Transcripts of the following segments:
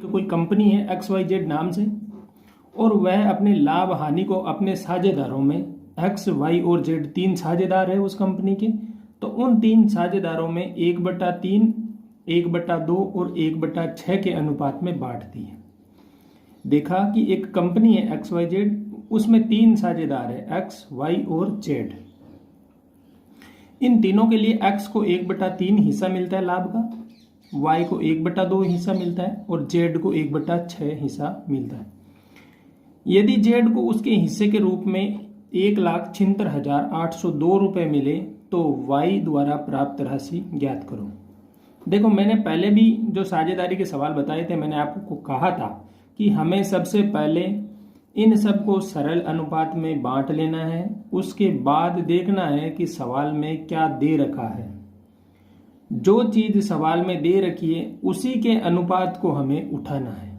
कोई कंपनी है XYZ नाम से और वह अपने लाभ हानि को अपने साझेदारों में X, Y और Z तीन साझेदार है उस कंपनी के। तो उन तीन साझेदारों में 1/3, 1/2 और 1/6 के अनुपात में बांटती है। देखा कि एक कंपनी है XYZ, उसमें तीन साझेदार है X, Y और Z। इन तीनों के लिए X को 1/3 हिस्सा मिलता है लाभ का, Y को 1/2 हिस्सा मिलता है और Z को 1/6 हिस्सा मिलता है। यदि Z को उसके हिस्से के रूप में 1,76,802 रुपये मिले तो Y द्वारा प्राप्त राशि ज्ञात करो। देखो, मैंने पहले भी जो साझेदारी के सवाल बताए थे, मैंने आपको कहा था कि हमें सबसे पहले इन सबको सरल अनुपात में बांट लेना है, उसके बाद देखना है कि सवाल में क्या दे रखा है। जो चीज सवाल में दे रखी है उसी के अनुपात को हमें उठाना है।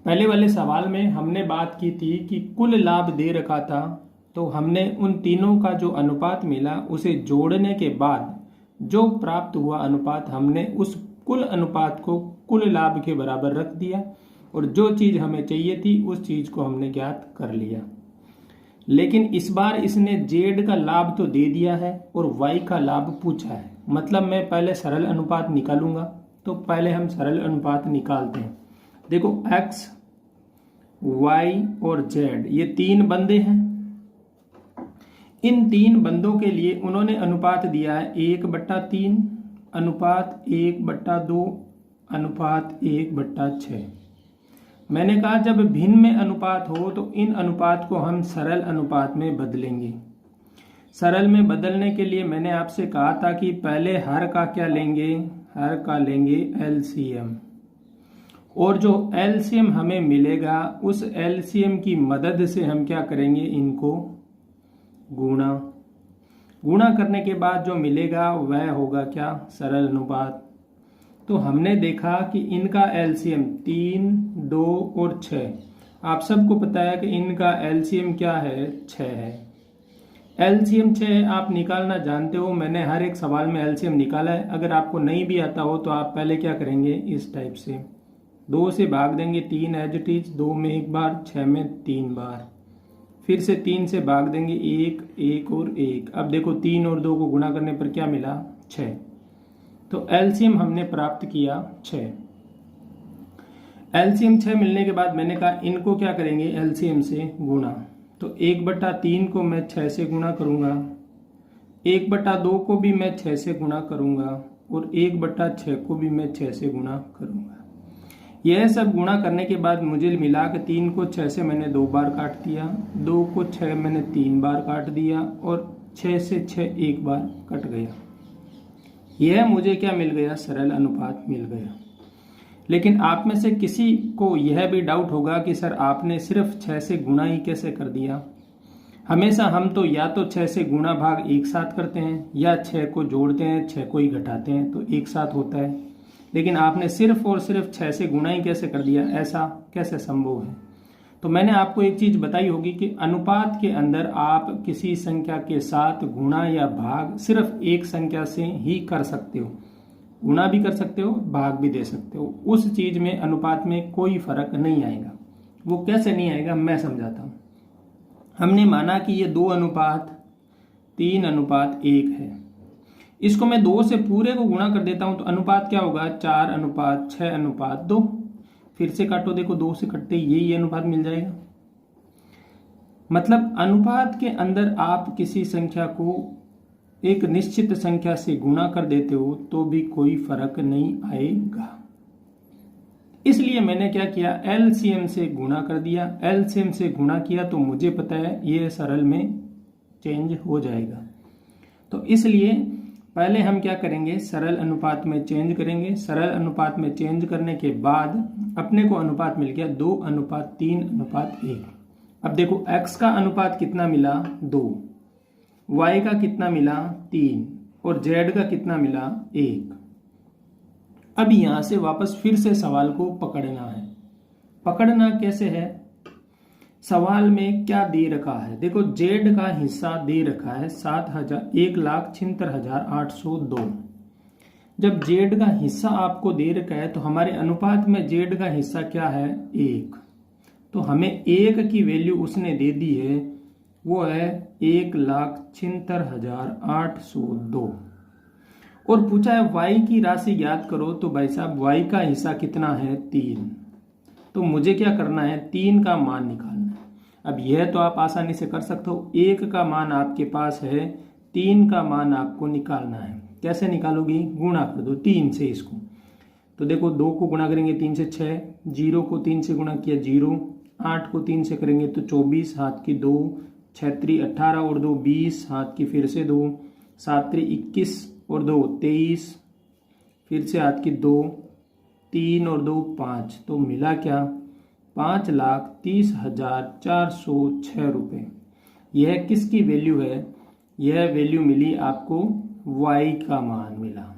पहले वाले सवाल में हमने बात की थी कि कुल लाभ दे रखा था, तो हमने उन तीनों का जो अनुपात मिला उसे जोड़ने के बाद जो प्राप्त हुआ अनुपात, हमने उस कुल अनुपात को कुल लाभ के बराबर रख दिया और जो चीज हमें चाहिए थी उस चीज को हमने ज्ञात कर लिया। लेकिन इस बार इसने Z का लाभ तो दे दिया है और Y का लाभ पूछा है, मतलब मैं पहले सरल अनुपात निकालूंगा। तो पहले हम सरल अनुपात निकालते हैं। देखो, X, Y और Z ये तीन बंदे हैं। इन तीन बंदों के लिए उन्होंने अनुपात दिया है 1/3, अनुपात 1/2, अनुपात 1/6। मैंने कहा जब भिन्न में अनुपात हो तो इन अनुपात को हम सरल अनुपात में बदलेंगे। सरल में बदलने के लिए मैंने आपसे कहा था कि पहले हर का क्या लेंगे, हर का लेंगे LCM, और जो LCM हमें मिलेगा उस LCM की मदद से हम क्या करेंगे, इनको गुणा। गुणा करने के बाद जो मिलेगा वह होगा क्या, सरल अनुपात। तो हमने देखा कि इनका LCM 3, 2 और 6। आप सबको पता है कि इनका LCM क्या है, 6 है। LCM 6 आप निकालना जानते हो, मैंने हर एक सवाल में LCM निकाला है। अगर आपको नहीं भी आता हो तो आप पहले क्या करेंगे, इस टाइप से 2 से भाग देंगे, 3 एज इट इज, 2 में 1 बार, 6 में 3 बार, फिर से 3 से भाग देंगे, 1, 1 और 1। अब देखो 3 और 2 को गुणा करने पर क्या मिला, 6। तो LCM हमने प्राप्त किया 6। LCM 6 मिलने के बाद मैंने कहा इनको क्या करेंगे, LCM से गुणा। तो 1/3 को मैं 6 से गुणा करूंगा, 1/2 को भी मैं 6 से गुणा करूंगा और 1/6 को भी मैं 6 से गुणा करूंगा। यह सब गुणा करने के बाद मुझे मिला कि 3 को 6 से मैंने 2 बार काट दिया, 2 को 6 मैंने 3 बार काट दिया और 6 से 6 1 बार कट गया। यह मुझे क्या मिल गया, सरल अनुपात मिल गया। लेकिन आप में से किसी को यह भी डाउट होगा कि सर आपने सिर्फ 6 से गुणा ही कैसे कर दिया। हमेशा हम तो या तो 6 से गुणा भाग एक साथ करते हैं या 6 को जोड़ते हैं, 6 को ही घटाते हैं तो एक साथ होता है। लेकिन आपने सिर्फ और सिर्फ 6 से गुणा ही कैसे कर दिया, ऐसा कैसे संभव है। तो मैंने आपको एक चीज बताई होगी कि अनुपात के अंदर आप किसी संख्या के साथ गुणा या भाग सिर्फ एक संख्या से ही कर सकते हो। गुणा भी कर सकते हो, भाग भी दे सकते हो। उस चीज में अनुपात में कोई फर्क नहीं आएगा। वो कैसे नहीं आएगा, मैं समझाता हूं। हमने माना कि ये 2:3:1 है। इसको मैं 2 से पूरे को गुणा कर देता हूं तो अनुपात क्या होगा, 4:6:2। फिर से काटो, देखो 2 से कटते ही यही अनुपात मिल जाएगा। मतलब अनुपात के अंदर आप किसी संख्या को एक निश्चित संख्या से गुणा कर देते हो तो भी कोई फर्क नहीं आएगा। इसलिए मैंने क्या किया, LCM से गुणा कर दिया। LCM से गुणा किया तो मुझे पता है ये सरल में चेंज हो जाएगा। तो इसलिए पहले हम क्या करेंगे, सरल अनुपात में चेंज करेंगे। सरल अनुपात में चेंज करने के बाद अपने को अनुपात मिल गया 2:3:1। अब देखो x का अनुपात कितना मिला, 2, y का कितना मिला, 3 और z का कितना मिला, 1। अब यहां से वापस फिर से सवाल को पकड़ना है। पकड़ना कैसे है, सवाल में क्या दे रखा है। देखो Z का हिस्सा दे रखा है 1,76,802। जब जेड का हिस्सा आपको दे रखा है तो हमारे अनुपात में जेड का हिस्सा क्या है 1, तो हमें 1 की वैल्यू उसने दे दी है, वो है 1,76,802। और पूछा है y की राशि ज्ञात करो, तो भाई साहब y का हिस्सा कितना है 3, तो मुझे क्या करना है 3 का मान निकालना है। अब यह तो आप आसानी से कर सकते हो, 1 का मान आपके पास है, 3 का मान आपको निकालना है। कैसे निकालोगी, गुणा कर दो 3 से इसको, तो देखो 2 को गुणा करेंगे 3 से 6, 0 को 3 से गुणा किया 0, 8 को 3 से करेंगे तो 24, हाथ की 2, 6 3 18 और 2 20, हाथ की फिर से 2, 7 3 21 और 2 23, फिर से हाथ की 2, 3 और 2 5, तो मिला क्या 5,30,406 रुपये। यह किसकी वैल्यू है, यह वैल्यू मिली आपको y का मान मिला,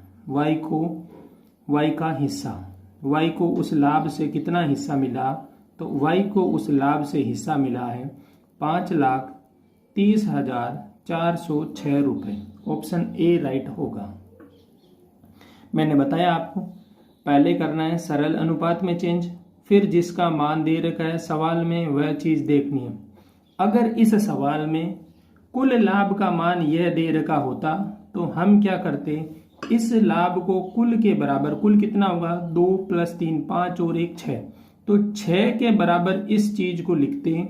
y का हिस्सा, y को उस लाभ से कितना हिस्सा मिला, तो y को उस लाभ से हिस्सा मिला है 5,30,406 रुपये। ऑप्शन ए राइट होगा। मैंने बताया आपको पहले करना है सरल अनुपात में चेंज, फिर जिसका मान दे रखा है सवाल में वह चीज देखनी है। अगर इस सवाल में कुल लाभ का मान यह दे रखा होता तो हम क्या करते, इस लाभ को कुल के बराबर, कुल कितना होगा 2 + 3 5 और 1 6, तो 6 के बराबर इस चीज को लिखते।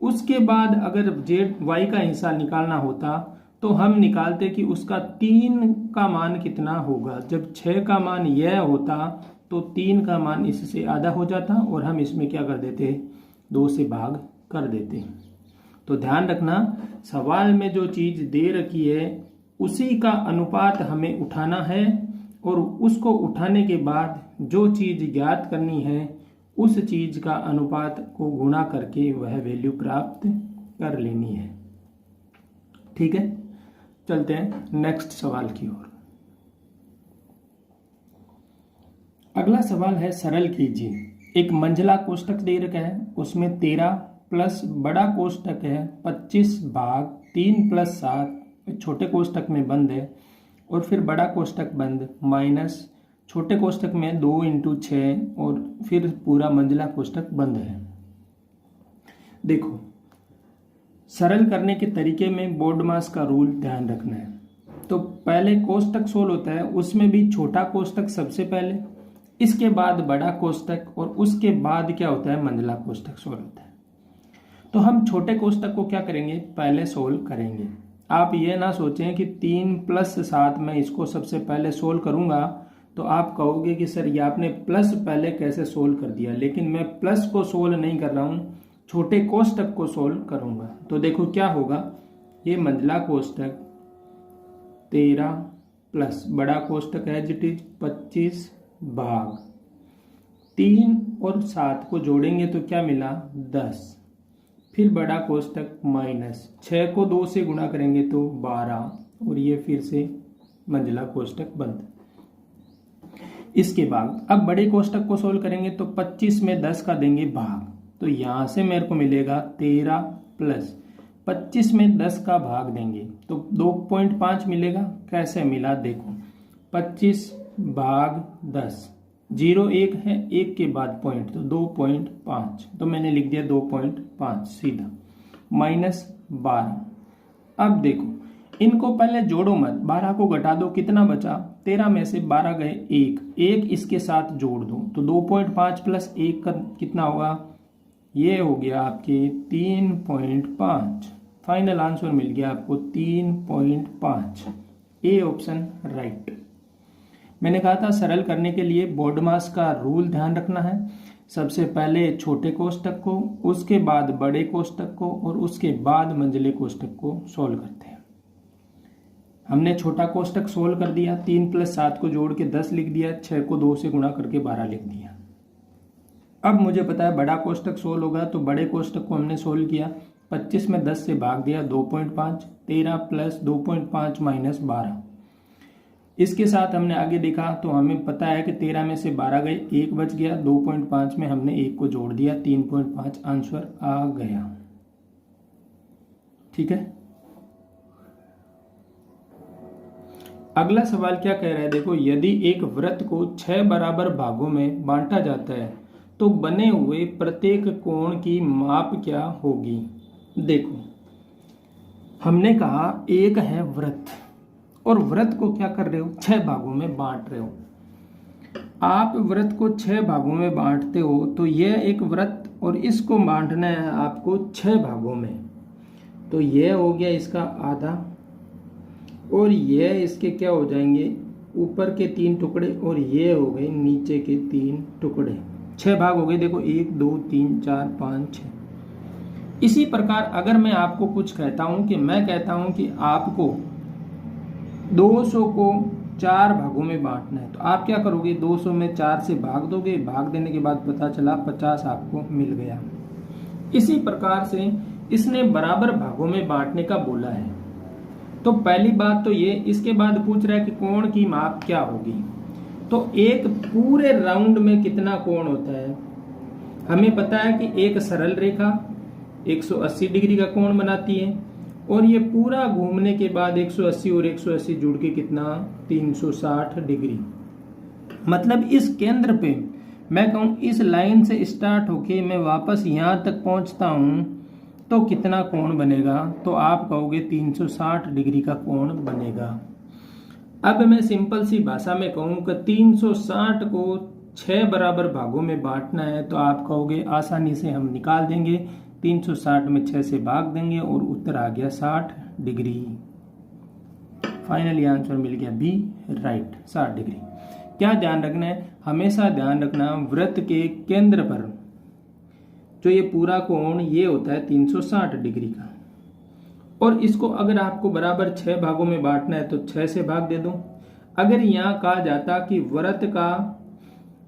उसके बाद अगर जेड वाई का हिस्सा निकालना होता तो हम निकालते कि उसका 3 का मान कितना होगा। जब 6 का मान यह होता तो 3 का मान इससे आधा हो जाता और हम इसमें क्या कर देते 2 से भाग कर देते। तो ध्यान रखना सवाल में जो चीज दे रखी है उसी का अनुपात हमें उठाना है और उसको उठाने के बाद जो चीज ज्ञात करनी है उस चीज का अनुपात को गुणा करके वह वैल्यू प्राप्त कर लेनी है। ठीक है, चलते हैं नेक्स्ट सवाल की ओर। अगला सवाल है सरल कीजिए। एक मंझला कोष्टक दे रखा है, उसमें 13 प्लस बड़ा कोष्टक है 25 भाग 3 + 7, छोटे कोष्टक में बंद है, और फिर बड़ा कोष्टक बंद माइनस छोटे कोष्टक में 2 × 6 और फिर पूरा मंझला कोष्टक बंद है। देखो सरल करने के तरीके में बोर्डमास का रूल ध्यान रखना है। तो पहले कोष्टक सोल्व होता है, उसमें भी छोटा कोष्टक सबसे पहले, इसके बाद बड़ा कोष्टक और उसके बाद क्या होता है मंझला कोष्टक सोल्व होता है। तो हम छोटे कोष्टक को क्या करेंगे पहले सोल्व करेंगे। आप ये ना सोचें कि 3 + 7 में इसको सबसे पहले सोल्व करूंगा तो आप कहोगे कि सर ये आपने प्लस पहले कैसे सोल्व कर दिया, लेकिन मैं प्लस को सोल्व नहीं कर रहा हूं, छोटे कोष्टक को सोल्व करूंगा। तो देखो क्या होगा, ये मंझला कोष्टक 13 प्लस बड़ा कोष्टक है जिट इज 25 भाग 3 और 7 को जोड़ेंगे तो क्या मिला 10, फिर बड़ा कोष्टक माइनस 6 को 2 से गुणा करेंगे तो 12 और ये फिर से मंझला कोष्टक बंद। इसके बाद अब बड़े कोष्टक को सोल्व करेंगे तो 25 में 10 का देंगे भाग, तो यहां से मेरे को मिलेगा 13 प्लस 25 में 10 का भाग देंगे तो 2.5 मिलेगा। कैसे मिला देखो 25 भाग 10, 0 1 है, 1 के बाद पॉइंट तो 2.5, तो मैंने लिख दिया 2.5 सीधा माइनस 12। अब देखो इनको पहले जोड़ो मत, 12 को घटा दो कितना बचा, 13 में से 12 गए 1 इसके साथ जोड़ दो तो 2.5 + 1 का कितना होगा, ये हो गया आपके 3.5। फाइनल आंसर मिल गया आपको 3.5। A option right. मैंने कहा था सरल करने के लिए बोर्डमास का रूल ध्यान रखना है। सबसे पहले छोटे कोष्टक को, उसके बाद बड़े कोष्टक को और उसके बाद मंझले कोष्टक को सोल्व करते हैं। हमने छोटा कोष्टक सोल्व कर दिया, 3 + 7 को जोड़ के 10 लिख दिया, 6 को 2 से गुणा करके 12 लिख दिया। अब मुझे पता है बड़ा कोष्टक सोल्व होगा, तो बड़े कोष्टक को हमने सोल्व किया, 25 में 10 से भाग दिया 2.5, 13 + 2.5 माइनस 12। इसके साथ हमने आगे देखा तो हमें पता है कि 13 में से 12 गए, 1 बच गया, 2.5 में हमने 1 को जोड़ दिया, 3.5 आंसर आ गया। ठीक है, अगला सवाल क्या कह रहा है, देखो, यदि एक वृत्त को 6 बराबर भागों में बांटा जाता है तो बने हुए प्रत्येक कोण की माप क्या होगी। देखो, हमने कहा एक है वृत्त और वृत्त को क्या कर रहे हो, 6 भागों में बांट रहे हो। आप वृत्त को 6 भागों में बांटते हो तो यह एक वृत्त और इसको बांटना है आपको 6 भागों में, तो यह हो गया इसका आधा और यह इसके क्या हो जाएंगे, ऊपर के 3 टुकड़े और ये हो गए नीचे के 3 टुकड़े। 6 भाग हो गए, देखो 1 2 3 4 5 6। इसी प्रकार अगर मैं आपको कुछ कहता हूं कि मैं कहता हूं कि आपको 200 को 4 भागों में बांटना है, तो आप क्या करोगे, 200 में 4 से भाग दोगे, भाग देने के बाद पता चला 50 आपको मिल गया। इसी प्रकार से इसने बराबर भागों में बांटने का बोला है। तो पहली बात तो ये, इसके बाद पूछ रहा है कि कोण की माप क्या होगी। तो एक पूरे राउंड में कितना कोण होता है, हमें पता है कि एक सरल रेखा 180 डिग्री का कोण बनाती है और ये पूरा घूमने के बाद 180 और 180 जुड़ के कितना, 360 डिग्री। मतलब इस केंद्र पे मैं कहूँ इस लाइन से स्टार्ट होके मैं वापस यहाँ तक पहुँचता हूँ तो कितना कोण बनेगा, तो आप कहोगे 360 डिग्री का कोण बनेगा। अब मैं सिंपल सी भाषा में कहूँ कि 360 को 6 बराबर भागों में बांटना है, तो आप कहोगे आसानी से हम निकाल देंगे, 360 में 6 से भाग देंगे और उत्तर आ गया 60 डिग्री। फाइनली आंसर मिल गया बी, राइट, 60 डिग्री। क्या ध्यान रखना है, हमेशा ध्यान रखना वृत्त के केंद्र पर जो ये पूरा कोण ये होता है 360 डिग्री का, और इसको अगर आपको बराबर 6 भागों में बांटना है तो 6 से भाग दे दो। अगर यहाँ कहा जाता कि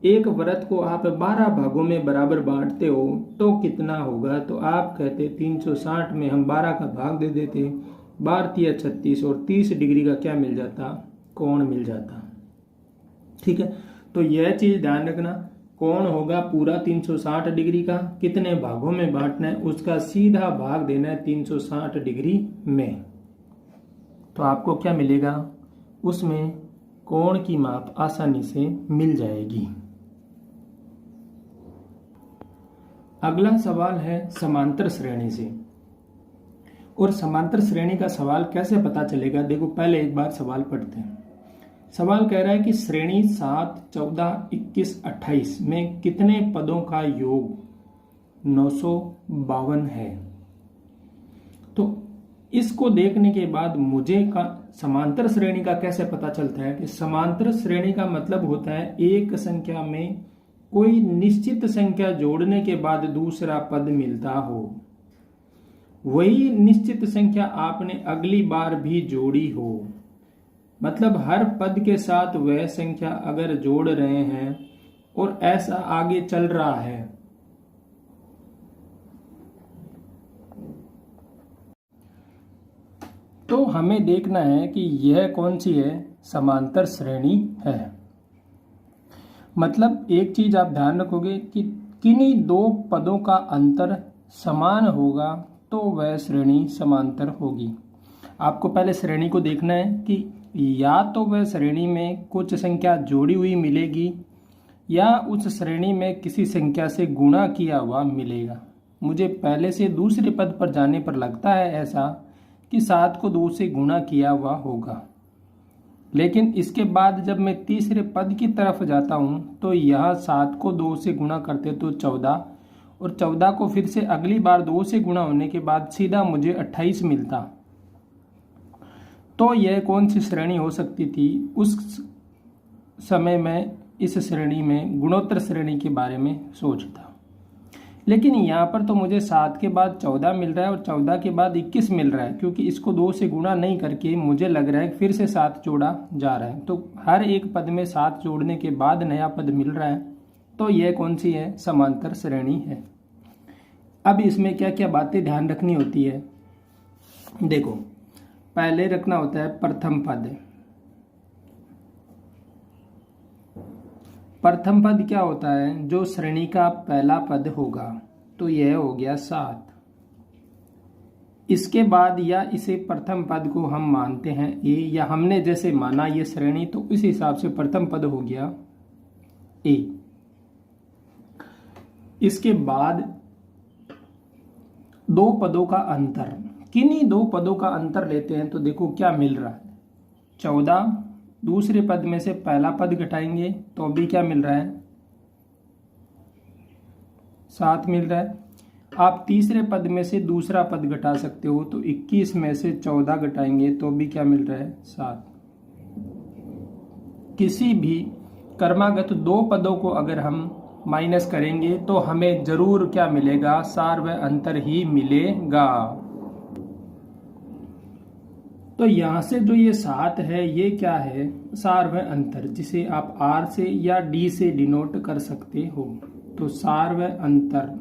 एक वृत्त को आप 12 भागों में बराबर बांटते हो तो कितना होगा, तो आप कहते 360 में हम 12 का भाग दे देते, 12 36 और 30 डिग्री का क्या मिल जाता, कोण मिल जाता। ठीक है, तो यह चीज ध्यान रखना, कोण होगा पूरा 360 डिग्री का, कितने भागों में बांटना है उसका सीधा भाग देना है 360 डिग्री में, तो आपको क्या मिलेगा, उसमें कोण की माप आसानी से मिल जाएगी। अगला सवाल है समांतर श्रेणी से, और समांतर श्रेणी का सवाल कैसे पता चलेगा, देखो पहले एक बार सवाल पढ़ते हैं। सवाल कह रहा है कि श्रेणी 7, 14, 21, 28 में कितने पदों का योग 952 है। तो इसको देखने के बाद मुझे समांतर श्रेणी का कैसे पता चलता है कि समांतर श्रेणी का मतलब होता है एक संख्या में कोई निश्चित संख्या जोड़ने के बाद दूसरा पद मिलता हो, वही निश्चित संख्या आपने अगली बार भी जोड़ी हो। मतलब हर पद के साथ वह संख्या अगर जोड़ रहे हैं और ऐसा आगे चल रहा है, तो हमें देखना है कि यह कौन सी है, समांतर श्रेणी है। मतलब एक चीज आप ध्यान रखोगे कि किन्हीं 2 पदों का अंतर समान होगा तो वह श्रेणी समांतर होगी। आपको पहले श्रेणी को देखना है कि या तो वह श्रेणी में कुछ संख्या जोड़ी हुई मिलेगी या उस श्रेणी में किसी संख्या से गुणा किया हुआ मिलेगा। मुझे पहले से दूसरे पद पर जाने पर लगता है ऐसा कि 7 को 2 से गुणा किया हुआ होगा, लेकिन इसके बाद जब मैं तीसरे पद की तरफ जाता हूं तो यह 7 को 2 से गुणा करते तो 14, और 14 को फिर से अगली बार 2 से गुणा होने के बाद सीधा मुझे 28 मिलता। तो यह कौन सी श्रेणी हो सकती थी, उस समय मैं इस श्रेणी में गुणोत्तर श्रेणी के बारे में सोचता। लेकिन यहाँ पर तो मुझे 7 के बाद 14 मिल रहा है और 14 के बाद 21 मिल रहा है, क्योंकि इसको 2 से गुणा नहीं करके मुझे लग रहा है फिर से 7 जोड़ा जा रहा है। तो हर एक पद में 7 जोड़ने के बाद नया पद मिल रहा है, तो यह कौन सी है, समांतर श्रेणी है। अब इसमें क्या क्या बातें ध्यान रखनी होती है, देखो पहले रखना होता है प्रथम पद। प्रथम पद क्या होता है, जो श्रेणी का पहला पद होगा, तो यह हो गया 7। इसके बाद या इसे प्रथम पद को हम मानते हैं ए, या हमने जैसे माना ये श्रेणी, तो इस हिसाब से प्रथम पद हो गया ए। इसके बाद दो पदों का अंतर, किन्हीं दो पदों का अंतर लेते हैं तो देखो क्या मिल रहा है। 14 दूसरे पद में से पहला पद घटाएंगे तो अभी क्या मिल रहा है, 7 मिल रहा है। आप तीसरे पद में से दूसरा पद घटा सकते हो, तो 21 में से 14 घटाएंगे तो अभी क्या मिल रहा है, 7। किसी भी क्रमागत दो पदों को अगर हम माइनस करेंगे तो हमें जरूर क्या मिलेगा, सार व अंतर ही मिलेगा। तो यहां से जो ये 7 है ये क्या है, सार व अंतर, जिसे आप आर से या डी से डिनोट कर सकते हो। तो सार व अंतर,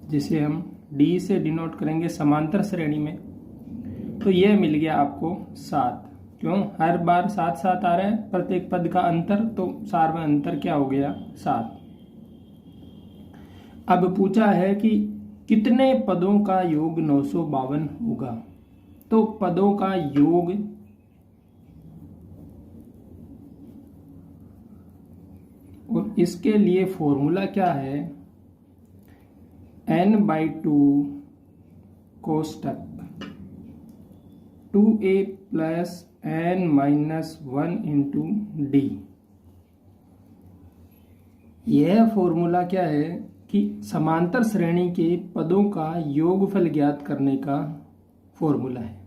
जिसे हम डी से डिनोट करेंगे समांतर श्रेणी में, तो ये मिल गया आपको 7। क्यों, हर बार 7 7 आ रहा है प्रत्येक पद का अंतर, तो सार व अंतर क्या हो गया, 7। अब पूछा है कि कितने पदों का योग 952 होगा। तो पदों का योग और इसके लिए फॉर्मूला क्या है, n/2 कोष्टक 2a + n-1 × d। यह फॉर्मूला क्या है कि समांतर श्रेणी के पदों का योगफल ज्ञात करने का फॉर्मूला है।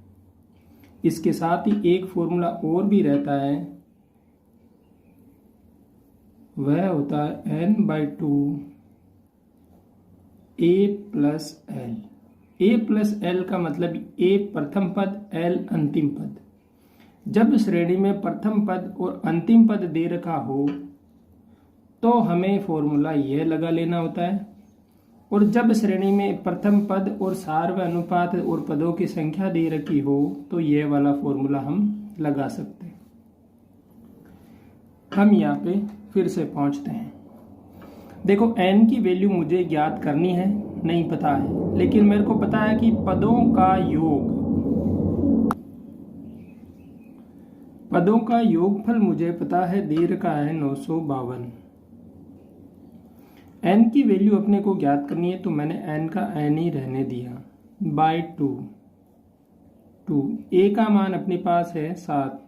इसके साथ ही एक फॉर्मूला और भी रहता है, वह होता है n/2 a + l। a + l का मतलब a प्रथम पद, l अंतिम पद। जब श्रेणी में प्रथम पद और अंतिम पद दे रखा हो तो हमें फॉर्मूला यह लगा लेना होता है, और जब श्रेणी में प्रथम पद और सार व अनुपात और पदों की संख्या दे रखी हो तो यह वाला फॉर्मूला हम लगा सकते हैं। हम यहाँ पे फिर से पहुंचते हैं। देखो n की वैल्यू मुझे ज्ञात करनी है, नहीं पता है, लेकिन मेरे को पता है कि पदों का योगफल मुझे पता है, दे रखा है 952। n की वैल्यू अपने को ज्ञात करनी है, तो मैंने n का n ही रहने दिया, /2। a का मान अपने पास है 7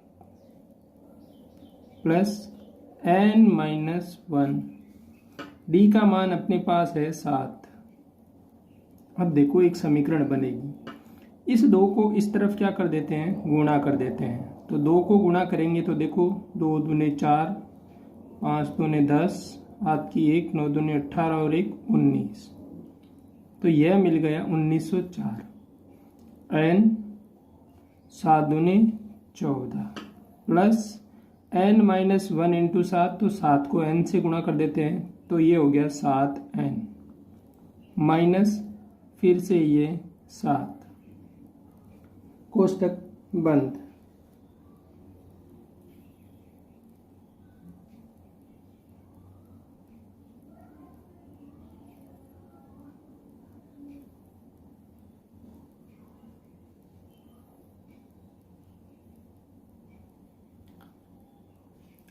प्लस n-1, d का मान अपने पास है 7। अब देखो एक समीकरण बनेगी, इस 2 को इस तरफ क्या कर देते हैं, गुणा कर देते हैं। तो 2 को गुणा करेंगे तो देखो 2 दूने 4, 5 दूने 10, हाथ की 1, 9 दूने 18 और 1 19। तो यह मिल गया 1904। n 7 दूने 14 प्लस n-1 × 7, तो 7 को n से गुणा कर देते हैं, तो ये हो गया 7n माइनस फिर से ये 7, कोष्टक बंद।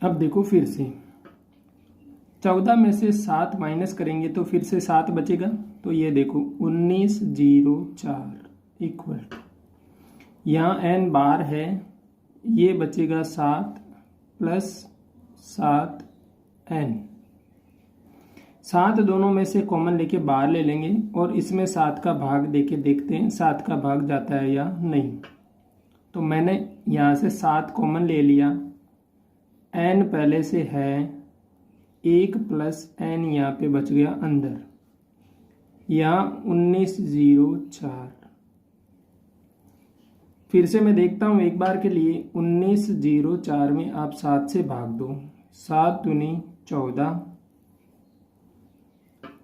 अब देखो फिर से 14 में से 7 माइनस करेंगे तो फिर से 7 बचेगा, तो ये देखो 1904 इक्वल, यहाँ n बार है, ये बचेगा 7 प्लस 7n। 7 दोनों में से कॉमन लेके बाहर ले लेंगे और इसमें 7 का भाग देके देखते हैं 7 का भाग जाता है या नहीं। तो मैंने यहाँ से 7 कॉमन ले लिया, n पहले से है, 1 प्लस n यहाँ पे बच गया अंदर, यहाँ 1904। फिर से मैं देखता हूँ एक बार के लिए, 1904 में आप 7 से भाग दो, 7 दूनी 14,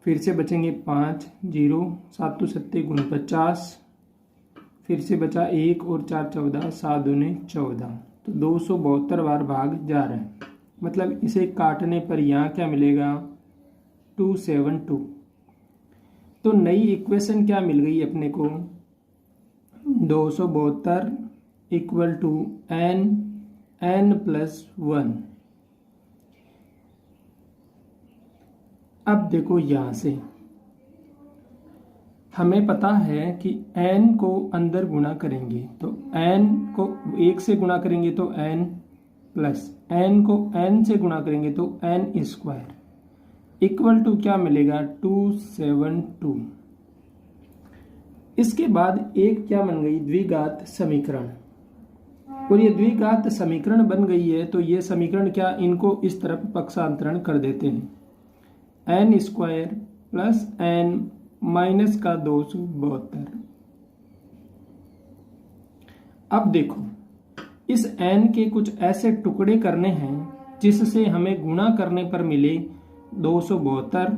फिर से बचेंगे 5 0, 7 तो 7 गुण 50, फिर से बचा 1 और 4 14, 7 दूने 14, तो 272 बार भाग जा रहे हैं। मतलब इसे काटने पर यहाँ क्या मिलेगा, 272। तो नई इक्वेशन क्या मिल गई अपने को, 272 इक्वल टू n प्लस 1। अब देखो यहां से हमें पता है कि n को अंदर गुणा करेंगे तो n को 1 से गुणा करेंगे तो n प्लस n को n से गुणा करेंगे तो n स्क्वायर इक्वल टू क्या मिलेगा 272। इसके बाद एक क्या बन गई, द्विघात समीकरण। और ये द्विघात समीकरण बन गई है तो ये समीकरण क्या, इनको इस तरफ पक्षांतरण कर देते हैं, n square plus n minus का 272। अब देखो इस n के कुछ ऐसे टुकड़े करने हैं जिससे हमें गुणा करने पर मिले 272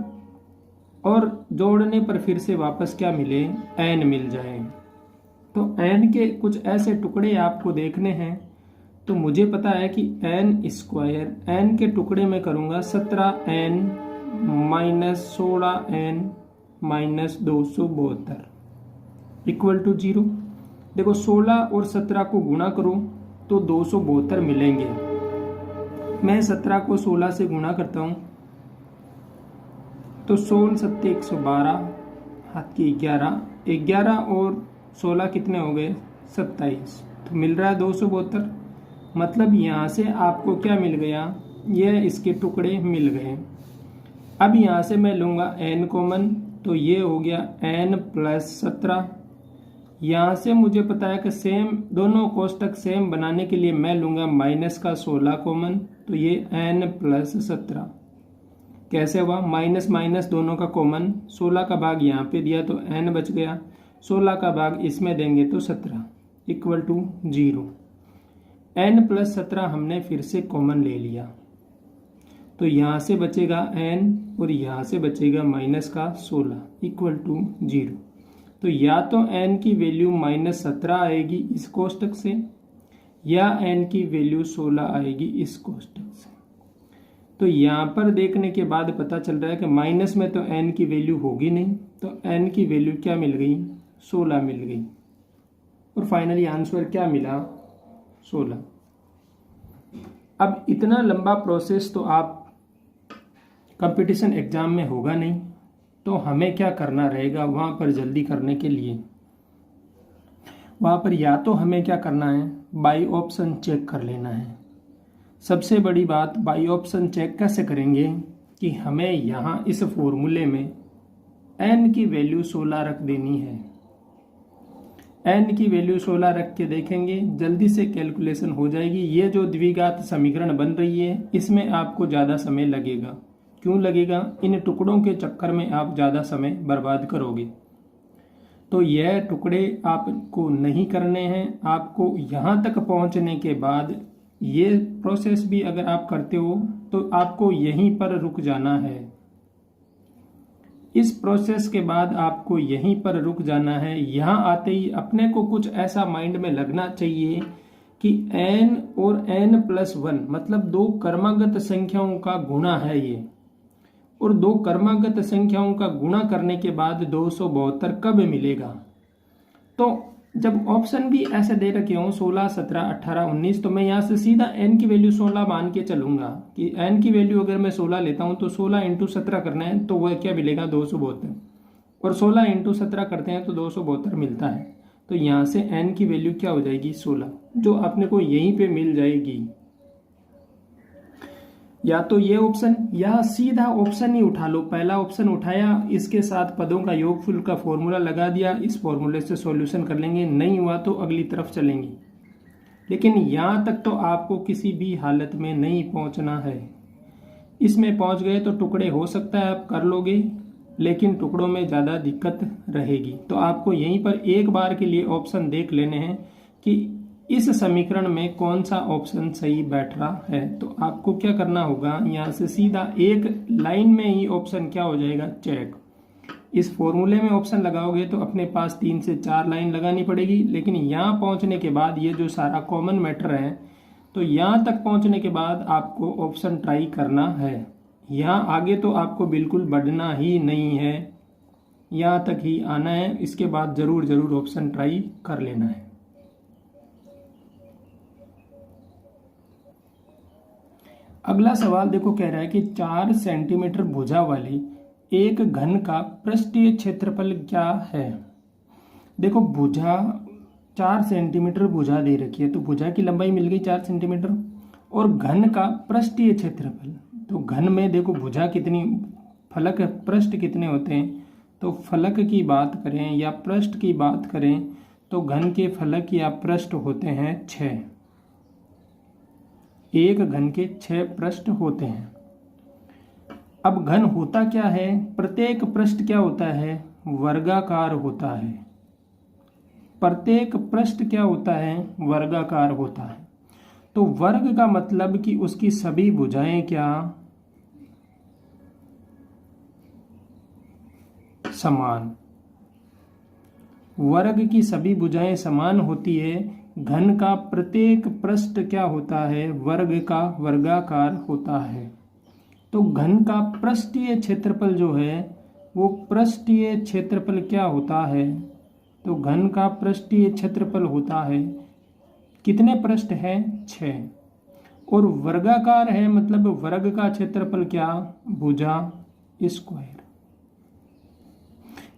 और जोड़ने पर फिर से वापस क्या मिले, n मिल जाए। तो n के कुछ ऐसे टुकड़े आपको देखने हैं। तो मुझे पता है कि n स्क्वायर n के टुकड़े में करूंगा 17n minus 16n minus 272 equal to 0। देखो 16 और 17 को गुणा करो तो 272 मिलेंगे। मैं 17 को 16 से गुणा करता हूं तो 16 7 112, हाथ की 11 और 16 कितने हो गए 27, तो मिल रहा है 272। मतलब यहां से आपको क्या मिल गया, यह इसके टुकड़े मिल गए। अब यहां से मैं लूंगा n कॉमन तो ये हो गया n प्लस 17। यहाँ से मुझे पता है कि सेम दोनों कोष्टक सेम बनाने के लिए मैं लूंगा माइनस का 16 कॉमन तो ये n प्लस 17। कैसे हुआ, माइनस माइनस दोनों का कॉमन, 16 का भाग यहाँ पे दिया तो n बच गया, 16 का भाग इसमें देंगे तो 17 इक्वल टू 0। n प्लस 17 हमने फिर से कॉमन ले लिया तो यहाँ से बचेगा n और यहाँ से बचेगा माइनस का 16 इक्वल टू 0। तो या तो n की वैल्यू माइनस 17 आएगी इस कोष्टक से या n की वैल्यू 16 आएगी इस कोष्टक से। तो यहाँ पर देखने के बाद पता चल रहा है कि माइनस में तो n की वैल्यू होगी नहीं, तो n की वैल्यू क्या मिल गई, 16 मिल गई। और फाइनली आंसर क्या मिला, 16। अब इतना लंबा प्रोसेस तो आप कंपटीशन एग्जाम में होगा नहीं, तो हमें क्या करना रहेगा वहाँ पर जल्दी करने के लिए, वहाँ पर या तो हमें क्या करना है, बाई ऑप्शन चेक कर लेना है। सबसे बड़ी बात, बाई ऑप्शन चेक कैसे करेंगे कि हमें यहाँ इस फॉर्मूले में n की वैल्यू 16 रख देनी है। n की वैल्यू 16 रख के देखेंगे, जल्दी से कैलकुलेशन हो जाएगी। ये जो द्विघात समीकरण बन रही है इसमें आपको ज़्यादा समय लगेगा। क्यों लगेगा, इन टुकड़ों के चक्कर में आप ज़्यादा समय बर्बाद करोगे। तो यह टुकड़े आपको नहीं करने हैं। आपको यहाँ तक पहुँचने के बाद ये प्रोसेस भी अगर आप करते हो तो आपको यहीं पर रुक जाना है। इस प्रोसेस के बाद आपको यहीं पर रुक जाना है। यहाँ आते ही अपने को कुछ ऐसा माइंड में लगना चाहिए कि n और n प्लस 1 मतलब दो क्रमागत संख्याओं का गुणा है ये, और दो क्रमागत संख्याओं का गुणा करने के बाद 272 कब मिलेगा। तो जब ऑप्शन भी ऐसे दे रखे हों 16, 17, 18, 19, तो मैं यहाँ से सीधा n की वैल्यू 16 मान के चलूंगा कि n की वैल्यू अगर मैं 16 लेता हूँ तो 16 इंटू 17 करना है तो वह क्या मिलेगा 272, और 16 इंटू 17 करते हैं तो 272 मिलता है। तो यहाँ से n की वैल्यू क्या हो जाएगी 16, जो अपने को यहीं पे मिल जाएगी। या तो ये ऑप्शन या सीधा ऑप्शन ही उठा लो। पहला ऑप्शन उठाया, इसके साथ पदों का योगफल का फॉर्मूला लगा दिया, इस फॉर्मूले से सॉल्यूशन कर लेंगे। नहीं हुआ तो अगली तरफ चलेंगे। लेकिन यहाँ तक तो आपको किसी भी हालत में नहीं पहुँचना है। इसमें पहुँच गए तो टुकड़े हो सकता है आप कर लोगे, लेकिन टुकड़ों में ज़्यादा दिक्कत रहेगी। तो आपको यहीं पर एक बार के लिए ऑप्शन देख लेने हैं कि इस समीकरण में कौन सा ऑप्शन सही बैठ रहा है। तो आपको क्या करना होगा, यहाँ से सीधा एक लाइन में ही ऑप्शन क्या हो जाएगा, चेक। इस फॉर्मूले में ऑप्शन लगाओगे तो अपने पास 3 से 4 लाइन लगानी पड़ेगी, लेकिन यहाँ पहुँचने के बाद ये जो सारा कॉमन मैटर है, तो यहाँ तक पहुँचने के बाद आपको ऑप्शन ट्राई करना है। यहाँ आगे तो आपको बिल्कुल बढ़ना ही नहीं है। यहाँ तक ही आना है, इसके बाद ज़रूर ऑप्शन ट्राई कर लेना है। अगला सवाल देखो, कह रहा है कि 4 सेंटीमीटर भुजा वाली एक घन का पृष्ठीय क्षेत्रफल क्या है। देखो भुजा 4 सेंटीमीटर भुजा दे रखी है, तो भुजा की लंबाई मिल गई 4 सेंटीमीटर, और घन का पृष्ठीय क्षेत्रफल, तो घन में देखो भुजा कितनी, फलक पृष्ठ कितने होते हैं, तो फलक की बात करें या पृष्ठ की बात करें तो घन के फलक या पृष्ठ होते हैं 6। एक घन के 6 पृष्ठ होते हैं। अब घन होता क्या है, प्रत्येक पृष्ठ क्या होता है, वर्गाकार होता है। प्रत्येक पृष्ठ क्या होता है, वर्गाकार होता है। तो वर्ग का मतलब कि उसकी सभी भुजाएं क्या, समान। वर्ग की सभी भुजाएं समान होती है। घन का प्रत्येक पृष्ठ क्या होता है, वर्ग का वर्गाकार होता है। तो घन का पृष्ठीय क्षेत्रफल जो है वो पृष्ठीय क्षेत्रफल क्या होता है, तो घन का पृष्ठीय क्षेत्रफल होता है, कितने पृष्ठ है, 6, और वर्गाकार है मतलब वर्ग का क्षेत्रफल क्या, भुजा स्क्वायर।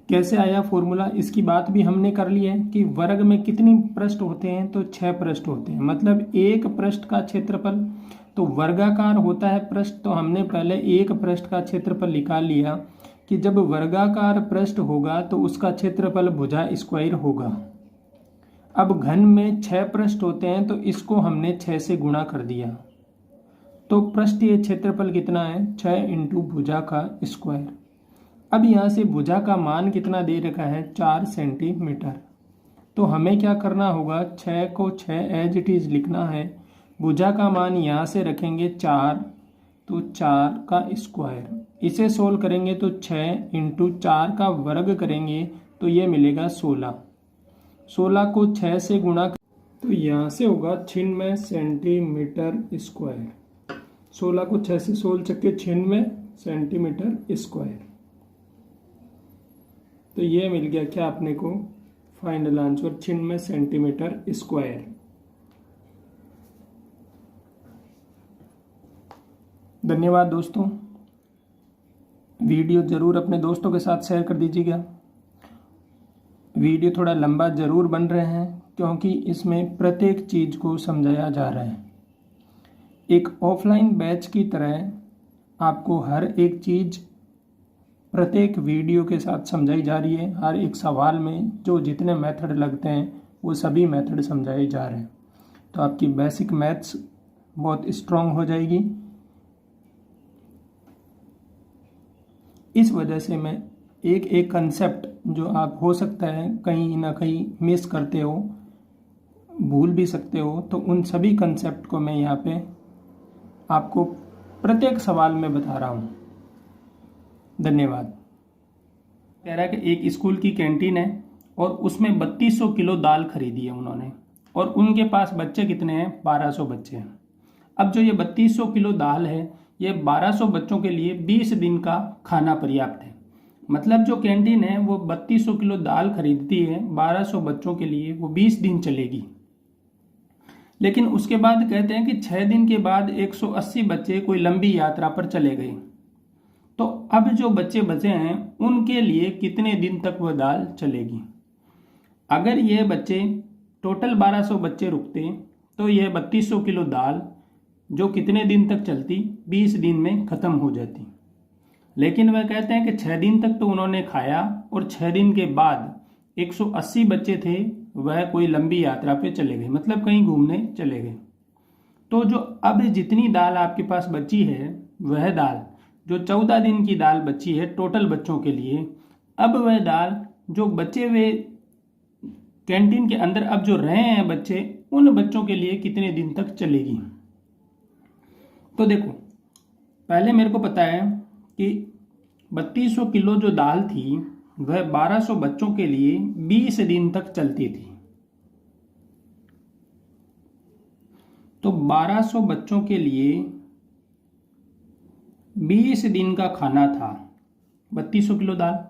कैसे आया फॉर्मूला, इसकी बात भी हमने कर ली है कि वर्ग में कितनी पृष्ठ होते हैं, तो 6 पृष्ठ होते हैं, मतलब एक पृष्ठ का क्षेत्रफल, तो वर्गाकार होता है पृष्ठ, तो हमने पहले एक पृष्ठ का क्षेत्रफल निकाल लिया कि जब वर्गाकार पृष्ठ होगा तो उसका क्षेत्रफल भुजा स्क्वायर होगा। अब घन में 6 पृष्ठ होते हैं तो इसको हमने 6 से गुणा कर दिया, तो पृष्ठीय क्षेत्रफल कितना है, 6 इंटू भुजा का स्क्वायर। अब यहाँ से भुजा का मान कितना दे रखा है, 4 सेंटीमीटर। तो हमें क्या करना होगा, 6 को 6 एज इट इज लिखना है, भुजा का मान यहाँ से रखेंगे 4, तो 4 का स्क्वायर, इसे सोल्व करेंगे तो 6 इंटू 4 का वर्ग करेंगे तो ये मिलेगा 16। 16 को 6 से गुणा तो यहाँ से होगा 96 सेंटीमीटर स्क्वायर। 16 को 6 से 16 चक्के 96 सेंटीमीटर स्क्वायर। तो ये मिल गया क्या अपने को, फाइनल आंसर 96 सेंटीमीटर स्क्वायर। धन्यवाद दोस्तों, वीडियो जरूर अपने दोस्तों के साथ शेयर कर दीजिएगा। वीडियो थोड़ा लंबा जरूर बन रहे हैं क्योंकि इसमें प्रत्येक चीज को समझाया जा रहा है। एक ऑफलाइन बैच की तरह आपको हर एक चीज प्रत्येक वीडियो के साथ समझाई जा रही है। हर एक सवाल में जो जितने मेथड लगते हैं वो सभी मेथड समझाए जा रहे हैं, तो आपकी बेसिक मैथ्स बहुत स्ट्रांग हो जाएगी। इस वजह से मैं एक एक कंसेप्ट जो आप हो सकता है कहीं ना कहीं मिस करते हो, भूल भी सकते हो, तो उन सभी कंसेप्ट को मैं यहाँ पे आपको प्रत्येक सवाल में बता रहा हूँ। धन्यवाद। कह रहा है कि एक स्कूल की कैंटीन है और उसमें 3200 किलो दाल खरीदी है उन्होंने, और उनके पास बच्चे कितने हैं, 1200 बच्चे हैं। अब जो ये 3200 किलो दाल है ये 1200 बच्चों के लिए 20 दिन का खाना पर्याप्त है। मतलब जो कैंटीन है वो 3200 किलो दाल खरीदती है 1200 बच्चों के लिए, वो 20 दिन चलेगी। लेकिन उसके बाद कहते हैं कि 6 दिन के बाद 180 बच्चे कोई लंबी यात्रा पर चले गए, तो अब जो बच्चे बचे हैं उनके लिए कितने दिन तक वह दाल चलेगी। अगर ये बच्चे टोटल 1200 बच्चे रुकते तो यह 3200 किलो दाल जो कितने दिन तक चलती, 20 दिन में खत्म हो जाती। लेकिन वह कहते हैं कि 6 दिन तक तो उन्होंने खाया और 6 दिन के बाद 180 बच्चे थे वह कोई लंबी यात्रा पे चले गए, मतलब कहीं घूमने चले गए। तो जो अब जितनी दाल आपके पास बची है वह दाल जो 14 दिन की दाल बची है टोटल बच्चों के लिए, अब वह दाल जो बचे हुए कैंटीन के अंदर अब जो रहे हैं बच्चे, उन बच्चों के लिए कितने दिन तक चलेगी। तो देखो पहले मेरे को पता है कि 3200 किलो जो दाल थी वह 1200 बच्चों के लिए 20 दिन तक चलती थी। तो 1200 बच्चों के लिए 20 दिन का खाना था 3200 किलो दाल।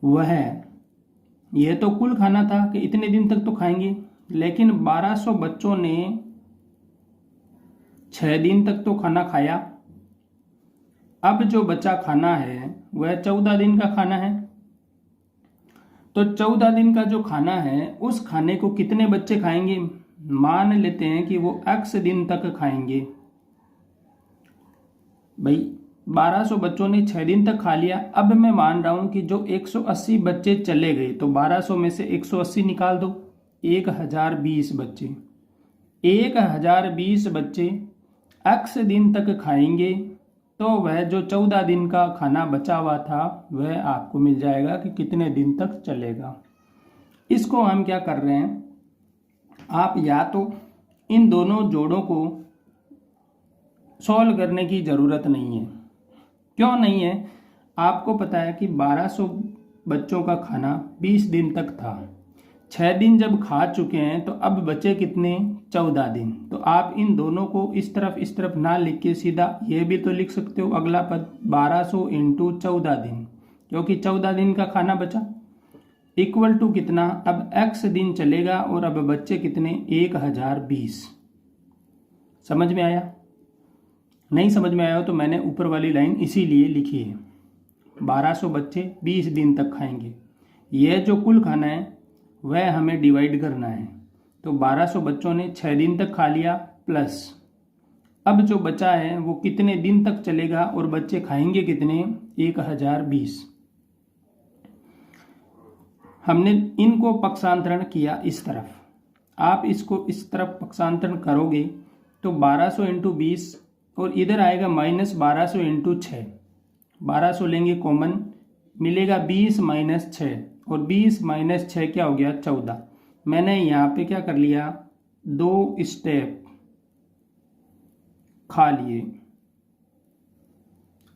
वह, यह तो कुल खाना था कि इतने दिन तक तो खाएंगे, लेकिन 1200 बच्चों ने 6 दिन तक तो खाना खाया। अब जो बचा खाना है वह 14 दिन का खाना है। तो 14 दिन का जो खाना है उस खाने को कितने बच्चे खाएंगे? मान लेते हैं कि वो x दिन तक खाएंगे। भाई 1200 बच्चों ने 6 दिन तक खा लिया। अब मैं मान रहा हूं कि जो 180 बच्चे चले गए, तो 1200 में से 180 निकाल दो, 1020 बच्चे। 1020 बच्चे x दिन तक खाएंगे, तो वह जो 14 दिन का खाना बचा हुआ था वह आपको मिल जाएगा कि कितने दिन तक चलेगा। इसको हम क्या कर रहे हैं, आप या तो इन दोनों जोड़ों को सॉल्व करने की ज़रूरत नहीं है। क्यों नहीं है? आपको पता है कि 1200 बच्चों का खाना 20 दिन तक था। 6 दिन जब खा चुके हैं तो अब बचे कितने? 14 दिन। तो आप इन दोनों को इस तरफ ना लिख के सीधा ये भी तो लिख सकते हो, अगला पद 1200 इंटू 14 दिन, क्योंकि 14 दिन का खाना बचा, इक्वल टू कितना? अब x दिन चलेगा और अब बच्चे कितने? 1020। समझ में आया? नहीं समझ में आया हो तो मैंने ऊपर वाली लाइन इसीलिए लिखी है। 1200 बच्चे 20 दिन तक खाएंगे। यह जो कुल खाना है वह हमें डिवाइड करना है। तो 1200 बच्चों ने 6 दिन तक खा लिया, प्लस अब जो बचा है वो कितने दिन तक चलेगा और बच्चे खाएंगे कितने? 1020। हमने इनको पक्षांतरण किया इस तरफ। आप इसको इस तरफ पक्षांतरण करोगे तो 1200 इंटू 20 और इधर आएगा माइनस 1200 इंटू 6। 1200 लेंगे कॉमन, मिलेगा 20 माइनस 6, और 20 माइनस 6 क्या हो गया? 14। मैंने यहाँ पे क्या कर लिया? 2 स्टेप खा लिए।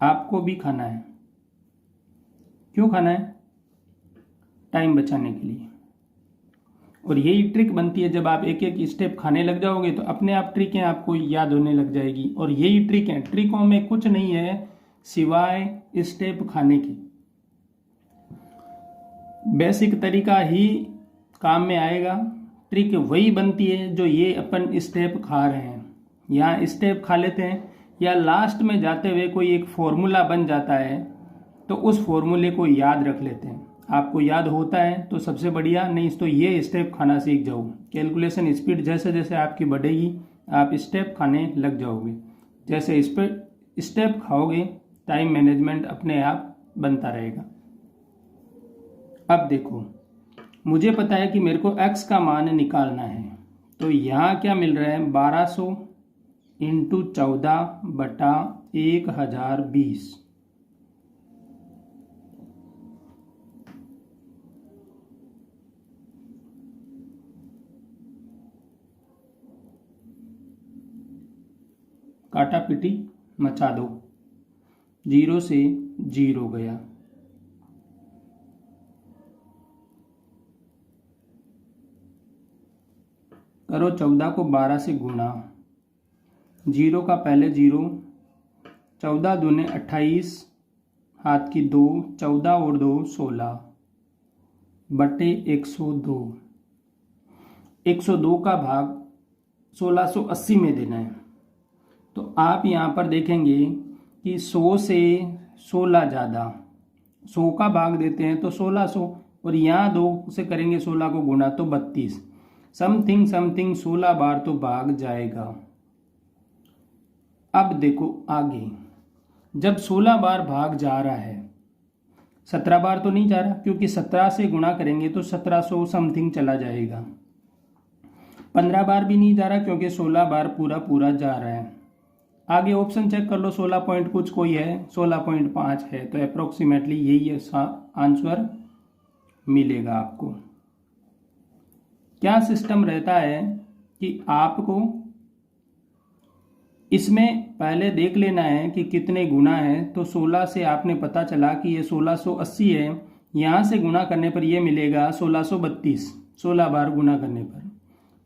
आपको भी खाना है। क्यों खाना है? टाइम बचाने के लिए। और यही ट्रिक बनती है, जब आप एक एक स्टेप खाने लग जाओगे तो अपने आप ट्रिकें आपको याद होने लग जाएगी। और यही ट्रिक है, ट्रिकों में कुछ नहीं है सिवाय स्टेप खाने की। बेसिक तरीका ही काम में आएगा, ट्रिक वही बनती है जो ये अपन स्टेप खा रहे हैं। यहाँ स्टेप खा लेते हैं या लास्ट में जाते हुए कोई एक फॉर्मूला बन जाता है तो उस फॉर्मूले को याद रख लेते हैं। आपको याद होता है तो सबसे बढ़िया, नहीं तो ये स्टेप खाना सीख जाओ। कैलकुलेशन स्पीड जैसे जैसे आपकी बढ़ेगी आप स्टेप खाने लग जाओगे। जैसे स्टेप खाओगे टाइम मैनेजमेंट अपने आप बनता रहेगा। अब देखो, मुझे पता है कि मेरे को x का मान निकालना है, तो यहाँ क्या मिल रहा है? 1200 इंटू 14 बटा 1020। काटा पिटी मचा दो, 0 से 0 गया। करो 14 को 12 से गुणा, 0 का पहले 0, 14 दूने 28, हाथ की 2, 14 और 2 16 बटे 102। 102 का भाग 1680 में देना है। तो आप यहाँ पर देखेंगे कि 100 से 16 ज़्यादा, 100 का भाग देते हैं तो 1600, और यहाँ 2 से करेंगे 16 को गुणा तो 32। समथिंग 16 बार तो भाग जाएगा। अब देखो आगे, जब 16 बार भाग जा रहा है, 17 बार तो नहीं जा रहा, क्योंकि 17 से गुणा करेंगे तो 1700 समथिंग चला जाएगा। 15 बार भी नहीं जा रहा, क्योंकि 16 बार पूरा जा रहा है। आगे ऑप्शन चेक कर लो, 16 पॉइंट कुछ कोई है, 16.5 है, तो अप्रोक्सीमेटली यही आंसर मिलेगा आपको। क्या सिस्टम रहता है कि आपको इसमें पहले देख लेना है कि कितने गुना है। तो 16 से आपने पता चला कि ये 1680 है, यहाँ से गुना करने पर ये मिलेगा 1632, 16 बार गुना करने पर।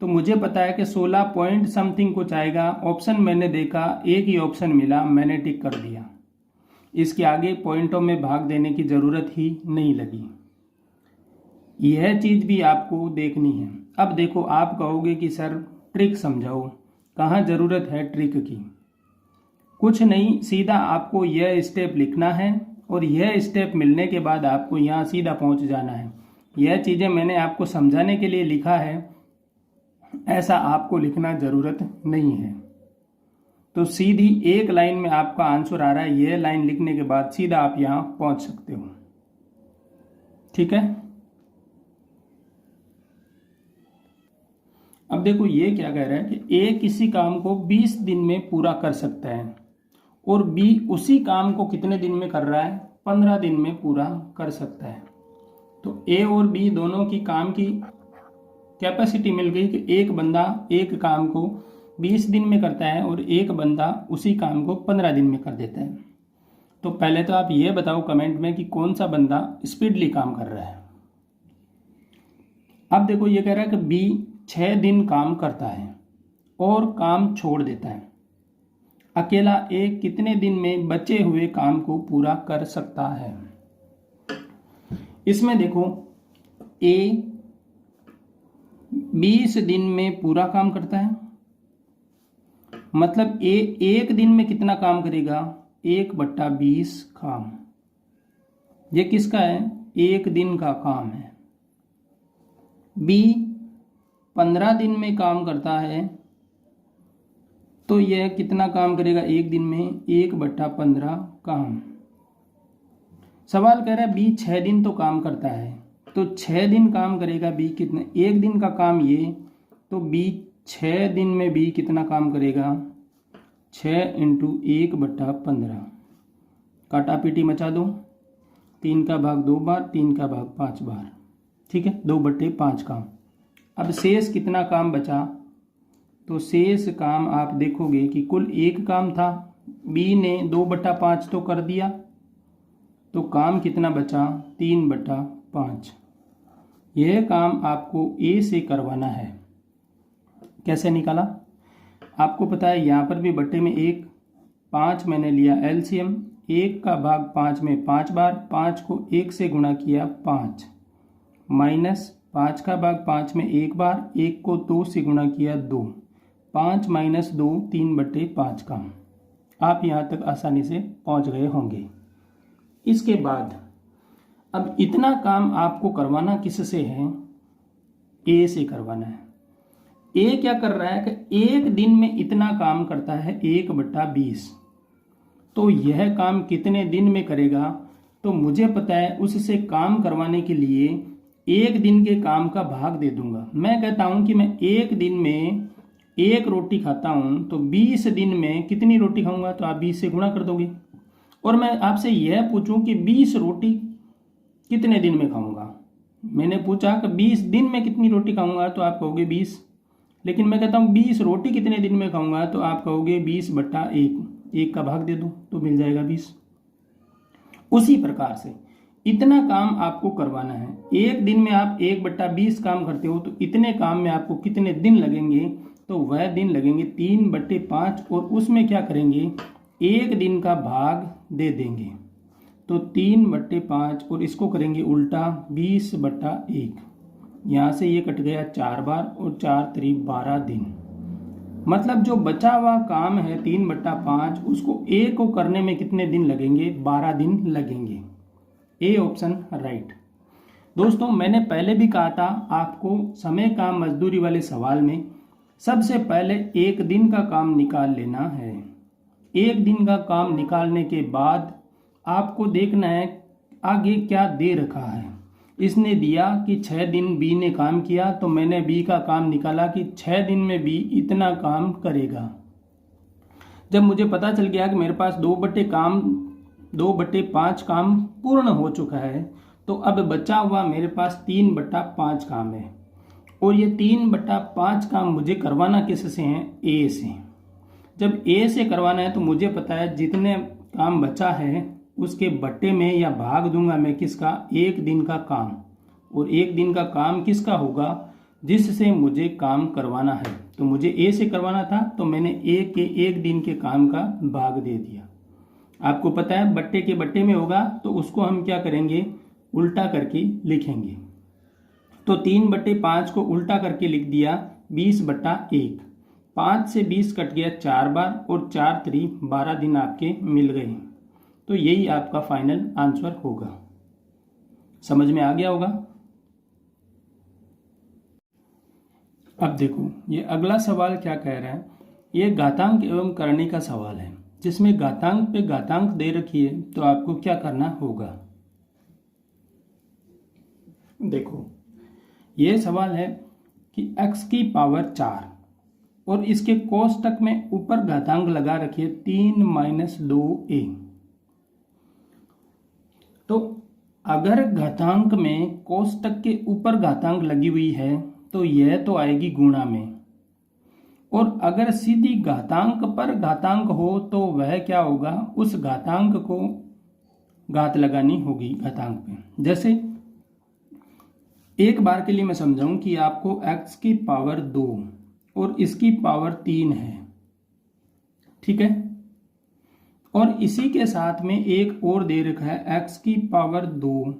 तो मुझे पता है कि 16 पॉइंट समथिंग कुछ आएगा। ऑप्शन मैंने देखा, एक ही ऑप्शन मिला, मैंने टिक कर दिया। इसके आगे पॉइंटों में भाग देने की ज़रूरत ही नहीं लगी। यह चीज भी आपको देखनी है। अब देखो, आप कहोगे कि सर ट्रिक समझाओ, कहाँ जरूरत है ट्रिक की? कुछ नहीं, सीधा आपको यह स्टेप लिखना है और यह स्टेप मिलने के बाद आपको यहाँ सीधा पहुँच जाना है। यह चीज़ें मैंने आपको समझाने के लिए लिखा है, ऐसा आपको लिखना जरूरत नहीं है। तो सीधी एक लाइन में आपका आंसर आ रहा है, यह लाइन लिखने के बाद सीधा आप यहाँ पहुँच सकते हो। ठीक है। अब देखो ये क्या कह रहा है कि ए किसी काम को 20 दिन में पूरा कर सकता है और बी उसी काम को कितने दिन में कर रहा है? 15 दिन में पूरा कर सकता है। तो ए और बी दोनों की काम की कैपेसिटी मिल गई कि एक बंदा एक काम को 20 दिन में करता है और एक बंदा उसी काम को 15 दिन में कर देता है। तो पहले तो आप ये बताओ कमेंट में कि कौन सा बंदा स्पीडली काम कर रहा है। अब देखो ये कह रहा है कि बी 6 दिन काम करता है और काम छोड़ देता है। अकेला ए कितने दिन में बचे हुए काम को पूरा कर सकता है? इसमें देखो, ए 20 दिन में पूरा काम करता है, मतलब ए एक दिन में कितना काम करेगा? 1/20 काम। ये किसका है? एक दिन का काम है। बी 15 दिन में काम करता है, तो यह कितना काम करेगा एक दिन में? 1/15 काम। सवाल कह रहा है बी 6 दिन तो काम करता है, तो 6 दिन काम करेगा बी कितने? एक दिन का काम ये, तो बी 6 दिन में बी कितना काम करेगा? 6 × 1/15। काटा पीटी मचा दो, 3 का भाग 2 बार, 3 का भाग 5 बार। ठीक है, 2/5 काम। अब शेष कितना काम बचा? तो शेष काम आप देखोगे कि कुल एक काम था, बी ने 2/5 तो कर दिया, तो काम कितना बचा? 3/5। यह काम आपको ए से करवाना है। कैसे निकाला? आपको पता है यहाँ पर भी बट्टे में 1, 5 मैंने लिया एलसीएम, 1 का भाग 5 में 5 बार, 5 को 1 से गुणा किया 5, माइनस 5 का भाग 5 में 1 बार, 1 को 2 से गुणा किया 2, 5 - 2 3/5 काम। आप यहाँ तक आसानी से पहुँच गए होंगे। इसके बाद अब इतना काम आपको करवाना किससे है? ए से करवाना है। ए क्या कर रहा है कि एक दिन में इतना काम करता है 1/20, तो यह काम कितने दिन में करेगा? तो मुझे पता है, उससे काम करवाने के लिए एक दिन के काम का भाग दे दूंगा। मैं कहता हूं कि मैं एक दिन में 1 रोटी खाता हूं, तो 20 दिन में कितनी रोटी खाऊंगा? तो आप 20 से गुणा कर दोगे। और मैं आपसे यह पूछूं कि 20 रोटी कितने दिन में खाऊंगा? मैंने पूछा कि 20 दिन में कितनी रोटी खाऊंगा, तो आप कहोगे 20। लेकिन मैं कहता हूं 20 रोटी कितने दिन में खाऊंगा, तो आप कहोगे 20/1, 1 का भाग दे दो तो मिल जाएगा 20। उसी प्रकार से इतना काम आपको करवाना है। एक दिन में आप 1/20 काम करते हो, तो इतने काम में आपको कितने दिन लगेंगे? तो वह दिन लगेंगे 3/5, और उसमें क्या करेंगे? एक दिन का भाग दे देंगे, तो 3/5, और इसको करेंगे उल्टा 20/1। यहाँ से ये कट गया 4 बार, और 4 × 3 12 दिन। मतलब जो बचा हुआ काम है 3/5, उसको ए को करने में कितने दिन लगेंगे? 12 दिन लगेंगे। A option right. दोस्तों, मैंने पहले भी कहा था आपको समय काम मजदूरी वाले सवाल में सबसे पहले एक दिन का काम निकाल लेना है। एक दिन का काम निकालने के बाद आपको देखना है आगे क्या दे रखा है। इसने दिया कि 6 दिन बी ने काम किया, तो मैंने बी का काम निकाला कि 6 दिन में बी इतना काम करेगा। जब मुझे पता चल गया कि मेरे पास 2/5 काम पूर्ण हो चुका है, तो अब बचा हुआ मेरे पास 3/5 काम है, और ये 3/5 काम मुझे करवाना किससे है? ए से। जब ए से करवाना है तो मुझे पता है जितने काम बचा है उसके बट्टे में या भाग दूंगा मैं किसका? एक दिन का काम। और एक दिन का काम किसका होगा? जिससे मुझे काम करवाना है। तो मुझे ए से करवाना था, तो मैंने ए के एक दिन के काम का भाग दे दिया। आपको पता है बट्टे के बट्टे में होगा, तो उसको हम क्या करेंगे? उल्टा करके लिखेंगे। तो 3/5 को उल्टा करके लिख दिया 20/1। 5 से 20 कट गया 4 बार और 4 3 12 दिन आपके मिल गए। तो यही आपका फाइनल आंसर होगा। समझ में आ गया होगा। अब देखो ये अगला सवाल क्या कह रहा है। ये घातांक एवं करने का सवाल है, जिसमें घातांक पे घातांक दे रखी है। तो आपको क्या करना होगा, देखो ये सवाल है कि x की पावर 4 और इसके कोष्टक में ऊपर घातांक लगा रखिए 3 - 2a। तो अगर घातांक में कोष्टक के ऊपर घातांक लगी हुई है तो यह तो आएगी गुणा में, और अगर सीधी घातांक पर घातांक हो तो वह क्या होगा, उस घातांक को घात लगानी होगी घातांक पे। जैसे एक बार के लिए मैं समझाऊं कि आपको x की पावर 2 और इसकी पावर 3 है, ठीक है, और इसी के साथ में एक और दे रखा है x की पावर 2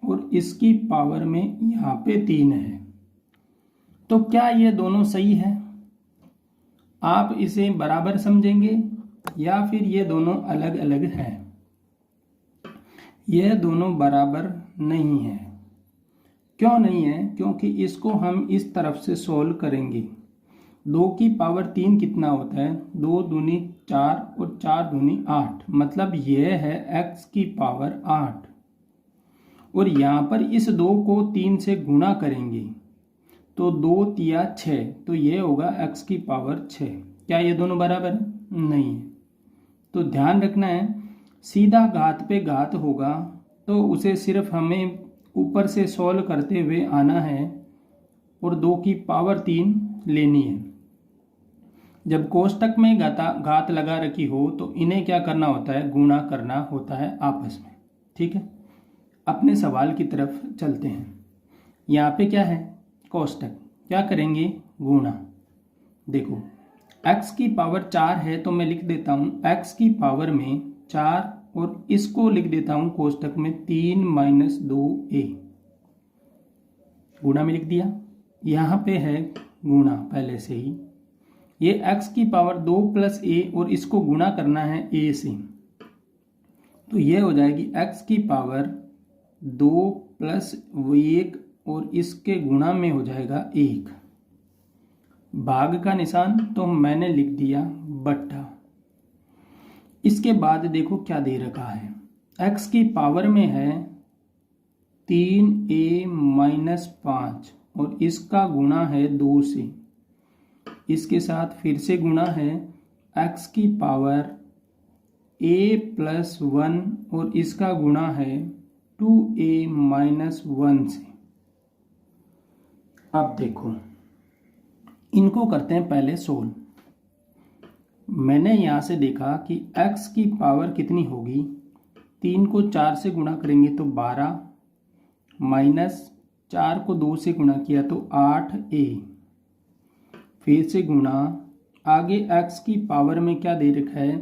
और इसकी पावर में यहाँ पे 3 है। तो क्या ये दोनों सही है? आप इसे बराबर समझेंगे या फिर ये दोनों अलग अलग हैं? यह दोनों बराबर नहीं है। क्यों नहीं है? क्योंकि इसको हम इस तरफ से सोल्व करेंगे। 2 की पावर 3 कितना होता है? 2 दूनी 4 और 4 दूनी 8, मतलब यह है x की पावर 8। और यहाँ पर इस 2 को 3 से गुणा करेंगे तो 2 तिया 6, तो ये होगा x की पावर 6। क्या ये दोनों बराबर नहीं है? तो ध्यान रखना है, सीधा घात पे घात होगा तो उसे सिर्फ हमें ऊपर से सॉल्व करते हुए आना है और 2 की पावर 3 लेनी है। जब कोष्टक में घात लगा रखी हो तो इन्हें क्या करना होता है, गुणा करना होता है आपस में। ठीक है, अपने सवाल की तरफ चलते हैं। यहाँ पे क्या है, कोष्टक, क्या करेंगे, गुणा। देखो x की पावर 4 है तो मैं लिख देता हूँ x की पावर में 4 और इसको लिख देता हूँ कोष्टक में 3 - 2a, गुणा में लिख दिया। यहाँ पे है गुणा पहले से ही, ये x की पावर 2 + a और इसको गुणा करना है a से, तो ये हो जाएगी x की पावर 2 + 1 और इसके गुणा में हो जाएगा 1। भाग का निशान तो मैंने लिख दिया बट्टा। इसके बाद देखो क्या दे रखा है, x की पावर में है 3a - 5 और इसका गुणा है 2 से। इसके साथ फिर से गुणा है x की पावर a + 1 और इसका गुणा है 2a - 1 से। अब देखो इनको करते हैं पहले सोल्व। मैंने यहाँ से देखा कि x की पावर कितनी होगी, 3 को 4 से गुणा करेंगे तो 12 माइनस 4 को 2 से गुणा किया तो 8a, फिर से गुणा। आगे x की पावर में क्या दे रखा है,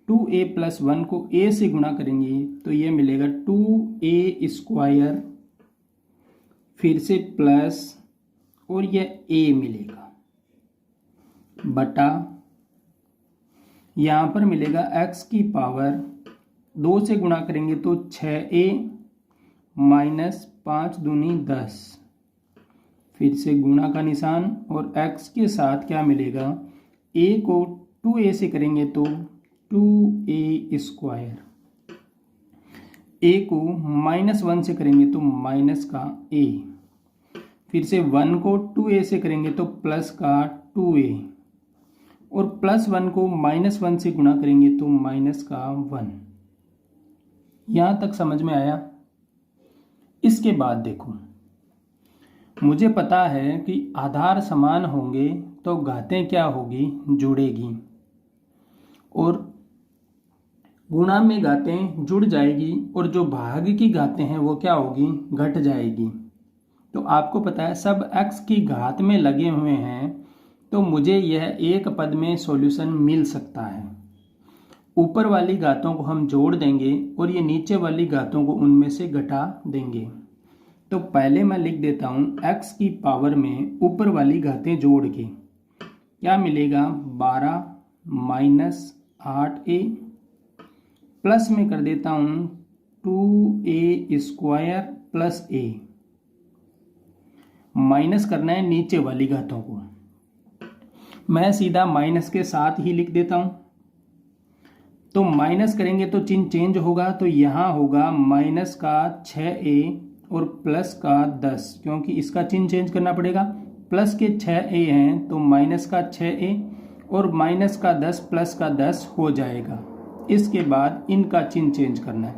2a + 1 को a से गुणा करेंगे तो ये मिलेगा 2a², फिर से प्लस और ये a मिलेगा बटा, यहाँ पर मिलेगा x की पावर 2 से गुणा करेंगे तो 6a माइनस 5 दूनी 10, फिर से गुणा का निशान और x के साथ क्या मिलेगा, a को 2a से करेंगे तो 2a², a को -1 से करेंगे तो माइनस का a, फिर से 1 को 2a से करेंगे तो प्लस का 2a, और +1 को -1 से गुणा करेंगे तो माइनस का 1। यहाँ तक समझ में आया। इसके बाद देखो, मुझे पता है कि आधार समान होंगे तो घातें क्या होगी, जुड़ेगी, और गुणा में घातें जुड़ जाएगी और जो भाग की घातें हैं वो क्या होगी, घट जाएगी। तो आपको पता है सब x की घात में लगे हुए हैं तो मुझे यह एक पद में सॉल्यूशन मिल सकता है। ऊपर वाली घातों को हम जोड़ देंगे और ये नीचे वाली घातों को उनमें से घटा देंगे। तो पहले मैं लिख देता हूँ x की पावर में ऊपर वाली घातें जोड़ के क्या मिलेगा 12 माइनस 8a प्लस में कर देता हूँ 2a square plus a, minus करना है नीचे वाली घातों को, मैं सीधा माइनस के साथ ही लिख देता हूँ। तो माइनस करेंगे तो चिन्ह चेंज होगा, तो यहाँ होगा माइनस का 6a और प्लस का 10, क्योंकि इसका चिन्ह चेंज करना पड़ेगा। प्लस के 6a हैं तो माइनस का 6a और माइनस का 10 प्लस का 10 हो जाएगा। इसके बाद इनका चिन्ह चेंज करना है।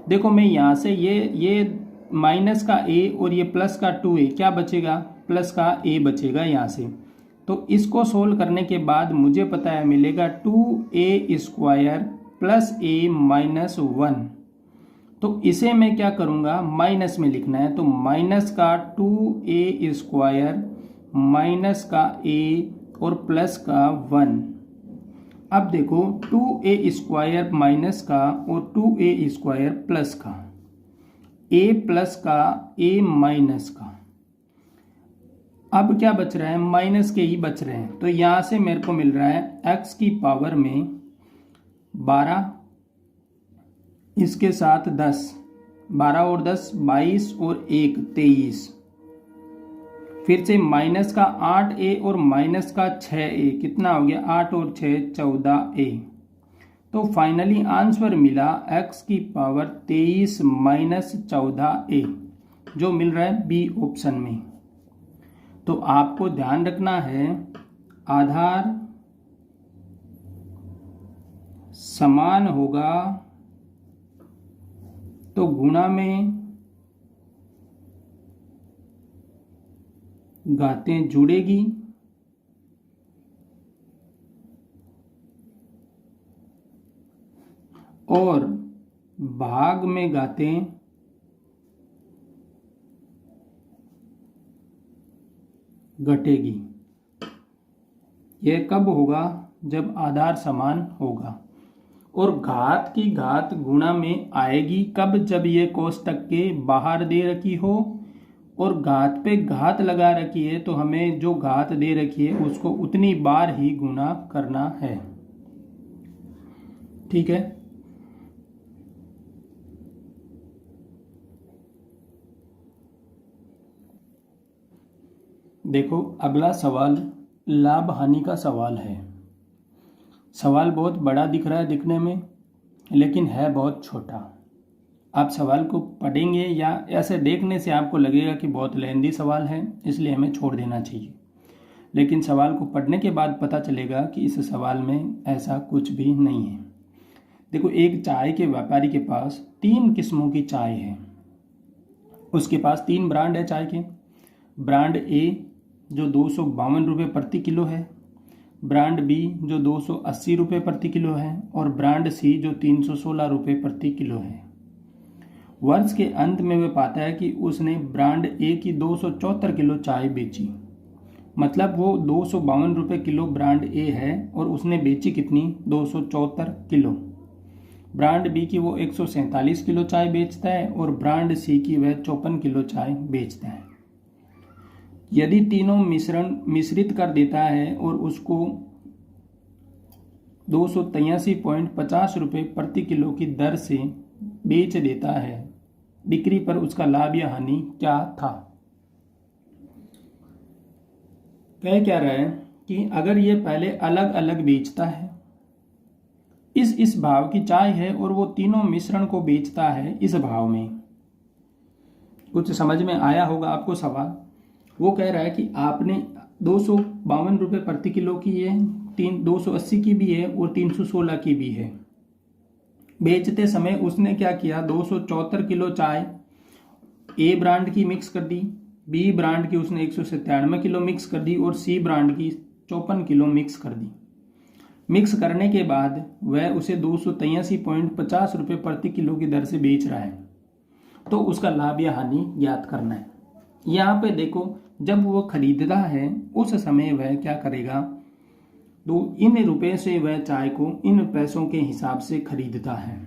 देखो मैं यहाँ से ये माइनस का a और ये प्लस का 2a, क्या बचेगा, प्लस का a बचेगा यहाँ से। तो इसको सोल्व करने के बाद मुझे पता है मिलेगा 2a square plus a minus 1। तो इसे मैं क्या करूँगा, माइनस में लिखना है, तो माइनस का 2a स्क्वायर माइनस का a और प्लस का 1। अब देखो 2a स्क्वायर माइनस का और 2a स्क्वायर प्लस का, a प्लस का a माइनस का, अब क्या बच रहा है, माइनस के ही बच रहे हैं। तो यहाँ से मेरे को मिल रहा है x की पावर में 12, इसके साथ 10, 12 और 10 22 और 1 23, फिर से माइनस का 8a और माइनस का 6a, कितना हो गया 8 और 6 14a। तो फाइनली आंसर मिला x की पावर 23 माइनस 14a, जो मिल रहा है बी ऑप्शन में। तो आपको ध्यान रखना है आधार समान होगा तो गुणा में घातें जुड़ेगी और भाग में घातें घटेगी। यह कब होगा, जब आधार समान होगा। और घात की घात गुणा में आएगी कब, जब ये कोष्टक के बाहर दे रखी हो और घात पे घात लगा रखी है, तो हमें जो घात दे रखी है उसको उतनी बार ही गुणा करना है। ठीक है। देखो अगला सवाल लाभ हानि का सवाल है। सवाल बहुत बड़ा दिख रहा है दिखने में, लेकिन है बहुत छोटा। आप सवाल को पढ़ेंगे या ऐसे देखने से आपको लगेगा कि बहुत लेंदी सवाल है, इसलिए हमें छोड़ देना चाहिए। लेकिन सवाल को पढ़ने के बाद पता चलेगा कि इस सवाल में ऐसा कुछ भी नहीं है। देखो एक चाय के व्यापारी के पास 3 किस्मों की चाय है। उसके पास 3 ब्रांड है चाय के। ब्रांड ए जो 252 रुपये प्रति किलो है, ब्रांड बी जो 280 रुपये प्रति किलो है और ब्रांड सी जो 316 रुपये प्रति किलो है। वर्ष के अंत में वह पाता है कि उसने ब्रांड ए की 274 किलो चाय बेची, मतलब वो 252 रुपये किलो ब्रांड ए है और उसने बेची कितनी, 274 किलो। ब्रांड बी की वो 147 किलो चाय बेचता है और ब्रांड सी की वह 54 किलो चाय बेचता है। यदि तीनों मिश्रित कर देता है और उसको 283.50 रुपये प्रति किलो की दर से बेच देता है, बिक्री पर उसका लाभ या हानि क्या था। कह क्या रहा है कि अगर ये पहले अलग अलग बेचता है, इस भाव की चाय है और वो तीनों मिश्रण को बेचता है इस भाव में। कुछ समझ में आया होगा आपको सवाल। वो कह रहा है कि आपने 252 रुपये प्रति किलो की है, 280 की भी है और 316 की भी है। बेचते समय उसने क्या किया, 274 किलो चाय ए ब्रांड की मिक्स कर दी, बी ब्रांड की उसने 197 किलो मिक्स कर दी और सी ब्रांड की 54 किलो मिक्स कर दी। मिक्स करने के बाद वह उसे 283.50 रुपये प्रति किलो की दर से बेच रहा है, तो उसका लाभ या हानि ज्ञात करना है। यहाँ पे देखो जब वो खरीदता है उस समय वह क्या करेगा, तो इन रुपए से वह चाय को इन पैसों के हिसाब से खरीदता है।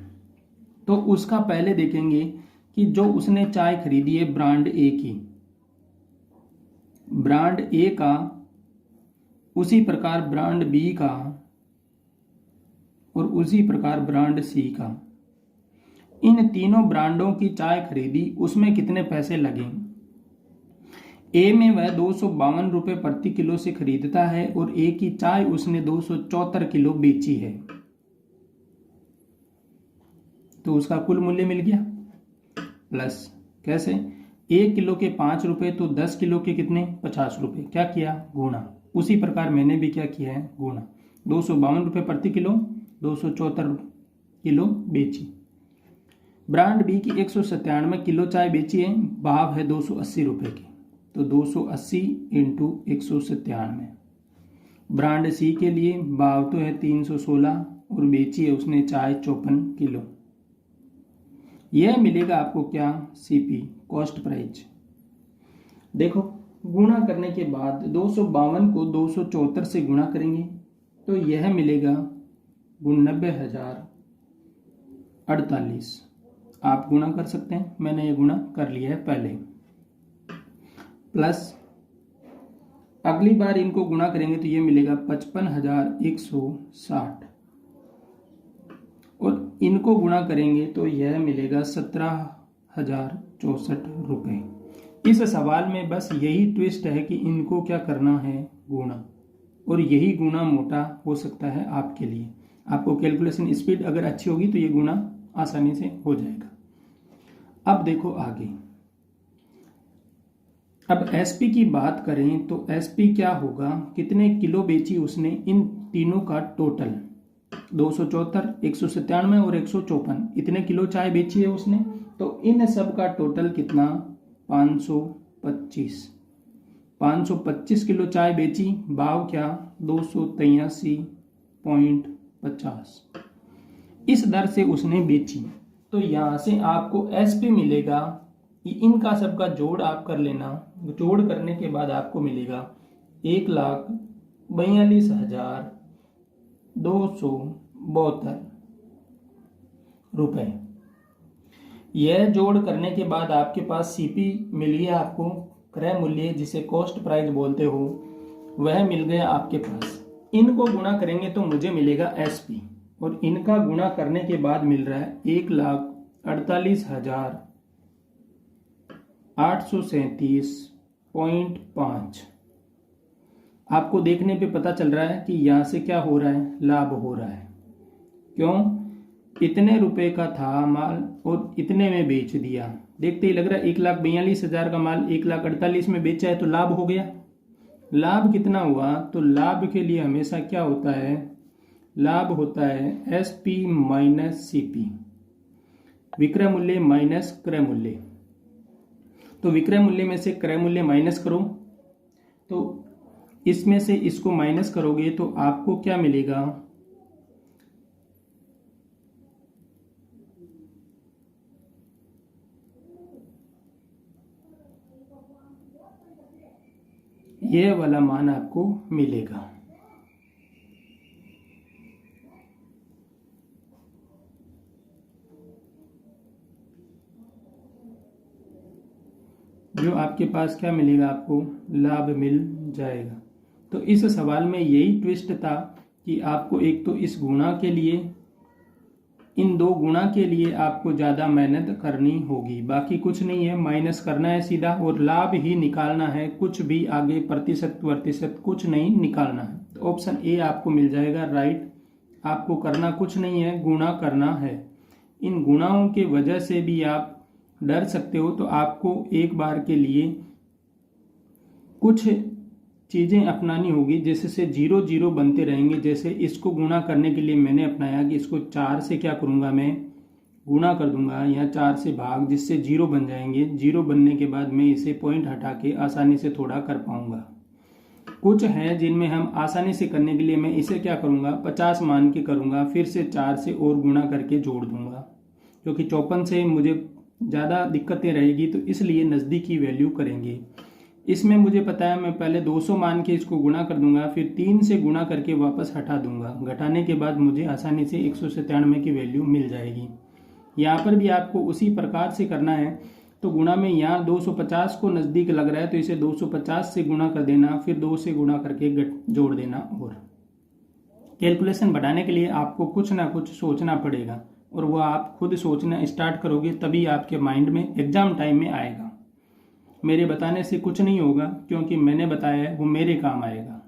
तो उसका पहले देखेंगे कि जो उसने चाय खरीदी है ब्रांड ए की, ब्रांड ए का, उसी प्रकार ब्रांड बी का और उसी प्रकार ब्रांड सी का, इन तीनों ब्रांडों की चाय खरीदी, उसमें कितने पैसे लगे। ए में वह 252 रुपये प्रति किलो से खरीदता है और ए की चाय उसने 274 किलो बेची है, तो उसका कुल मूल्य मिल गया। प्लस कैसे, 1 किलो के 5 रुपये तो 10 किलो के कितने 50 रुपये, क्या किया गुणा। उसी प्रकार मैंने भी क्या किया है गुणा, 252 रुपये प्रति किलो, 274 किलो बेची। ब्रांड बी की 197 किलो चाय बेची है, भाव है 280 रुपये की, तो 280 इंटू 197। ब्रांड सी के लिए भाव तो है 316 और बेची है उसने चाय 54 किलो। यह मिलेगा आपको क्या, सीपी, कॉस्ट प्राइस। देखो गुणा करने के बाद 252 को 274 से गुणा करेंगे तो यह मिलेगा 90,048। आप गुणा कर सकते हैं, मैंने ये गुणा कर लिया है पहले। प्लस अगली बार इनको गुणा करेंगे तो ये मिलेगा 55,160 और इनको गुणा करेंगे तो यह मिलेगा 17,064 रुपये। इस सवाल में बस यही ट्विस्ट है कि इनको क्या करना है गुणा, और यही गुणा मोटा हो सकता है आपके लिए। आपको कैलकुलेशन स्पीड अगर अच्छी होगी तो ये गुणा आसानी से हो जाएगा। अब देखो आगे, अब एसपी की बात करें तो एसपी क्या होगा, कितने किलो बेची उसने, इन तीनों का टोटल 274, 197 और 154, इतने किलो चाय बेची है उसने, तो इन सब का टोटल कितना 525 किलो चाय बेची, भाव क्या 283.50, इस दर से उसने बेची। तो यहां से आपको एसपी मिलेगा, इनका सबका जोड़ आप कर लेना, जोड़ करने के बाद आपको मिलेगा 1,42,272 रुपए। यह जोड़ करने के बाद आपके पास सीपी मिल गया, आपको क्रय मूल्य जिसे कॉस्ट प्राइस बोलते हो वह मिल गया आपके पास। इनको गुणा करेंगे तो मुझे मिलेगा एसपी, और इनका गुणा करने के बाद मिल रहा है 1,48,837.5। आपको देखने पे पता चल रहा है कि यहां से क्या हो रहा है, लाभ हो रहा है। क्यों, इतने रुपए का था माल और इतने में बेच दिया, देखते ही लग रहा है 1,42,000 का माल 1,48,000 में बेचा है तो लाभ हो गया। लाभ कितना हुआ, तो लाभ के लिए हमेशा क्या होता है, लाभ होता है एसपी माइनस सीपी, विक्रय मूल्य माइनस क्रय मूल्य। तो विक्रय मूल्य में से क्रय मूल्य माइनस करो, तो इसमें से इसको माइनस करोगे तो आपको क्या मिलेगा, यह वाला मान आपको मिलेगा। जो आपके पास क्या मिलेगा, आपको लाभ मिल जाएगा। तो इस सवाल में यही ट्विस्ट था कि आपको एक तो इस गुणा के लिए, इन दो गुणा के लिए आपको ज़्यादा मेहनत करनी होगी, बाकी कुछ नहीं है, माइनस करना है सीधा और लाभ ही निकालना है, कुछ भी आगे प्रतिशत वर्तिशत कुछ नहीं निकालना है। तो ऑप्शन ए आपको मिल जाएगा राइट। आपको करना कुछ नहीं है, गुणा करना है। इन गुणाओं के वजह से भी आप डर सकते हो, तो आपको एक बार के लिए कुछ चीज़ें अपनानी होगी जिससे 0 0 बनते रहेंगे। जैसे इसको गुणा करने के लिए मैंने अपनाया कि इसको 4 से क्या करूँगा, मैं गुणा कर दूंगा या 4 से भाग, जिससे 0 बन जाएंगे। 0 बनने के बाद मैं इसे पॉइंट हटा के आसानी से थोड़ा कर पाऊंगा। कुछ हैं जिनमें हम आसानी से करने के लिए मैं इसे क्या करूँगा 50 मान के करूँगा, फिर से 4 से और गुणा करके जोड़ दूंगा, क्योंकि 54 से मुझे ज़्यादा दिक्कतें रहेगी, तो इसलिए नज़दीकी वैल्यू करेंगे। इसमें मुझे पता है मैं पहले 200 मान के इसको गुणा कर दूंगा, फिर 3 से गुणा करके वापस हटा दूंगा। घटाने के बाद मुझे आसानी से 197 की वैल्यू मिल जाएगी। यहाँ पर भी आपको उसी प्रकार से करना है। तो गुणा में यहाँ 250 को नज़दीक लग रहा है तो इसे 250 से गुणा कर देना, फिर 2 से गुणा करके जोड़ देना। और कैलकुलेशन बढ़ाने के लिए आपको कुछ ना कुछ सोचना पड़ेगा और वह आप खुद सोचना स्टार्ट करोगे तभी आपके माइंड में एग्जाम टाइम में आएगा। मेरे बताने से कुछ नहीं होगा, क्योंकि मैंने बताया है वो मेरे काम आएगा।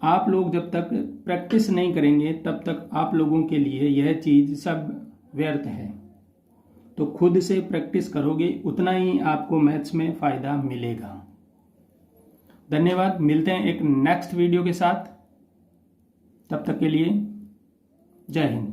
आप लोग जब तक प्रैक्टिस नहीं करेंगे तब तक आप लोगों के लिए यह चीज़ सब व्यर्थ है। तो खुद से प्रैक्टिस करोगे उतना ही आपको मैथ्स में फ़ायदा मिलेगा। धन्यवाद। मिलते हैं एक नेक्स्ट वीडियो के साथ। तब तक के लिए जय हिंद।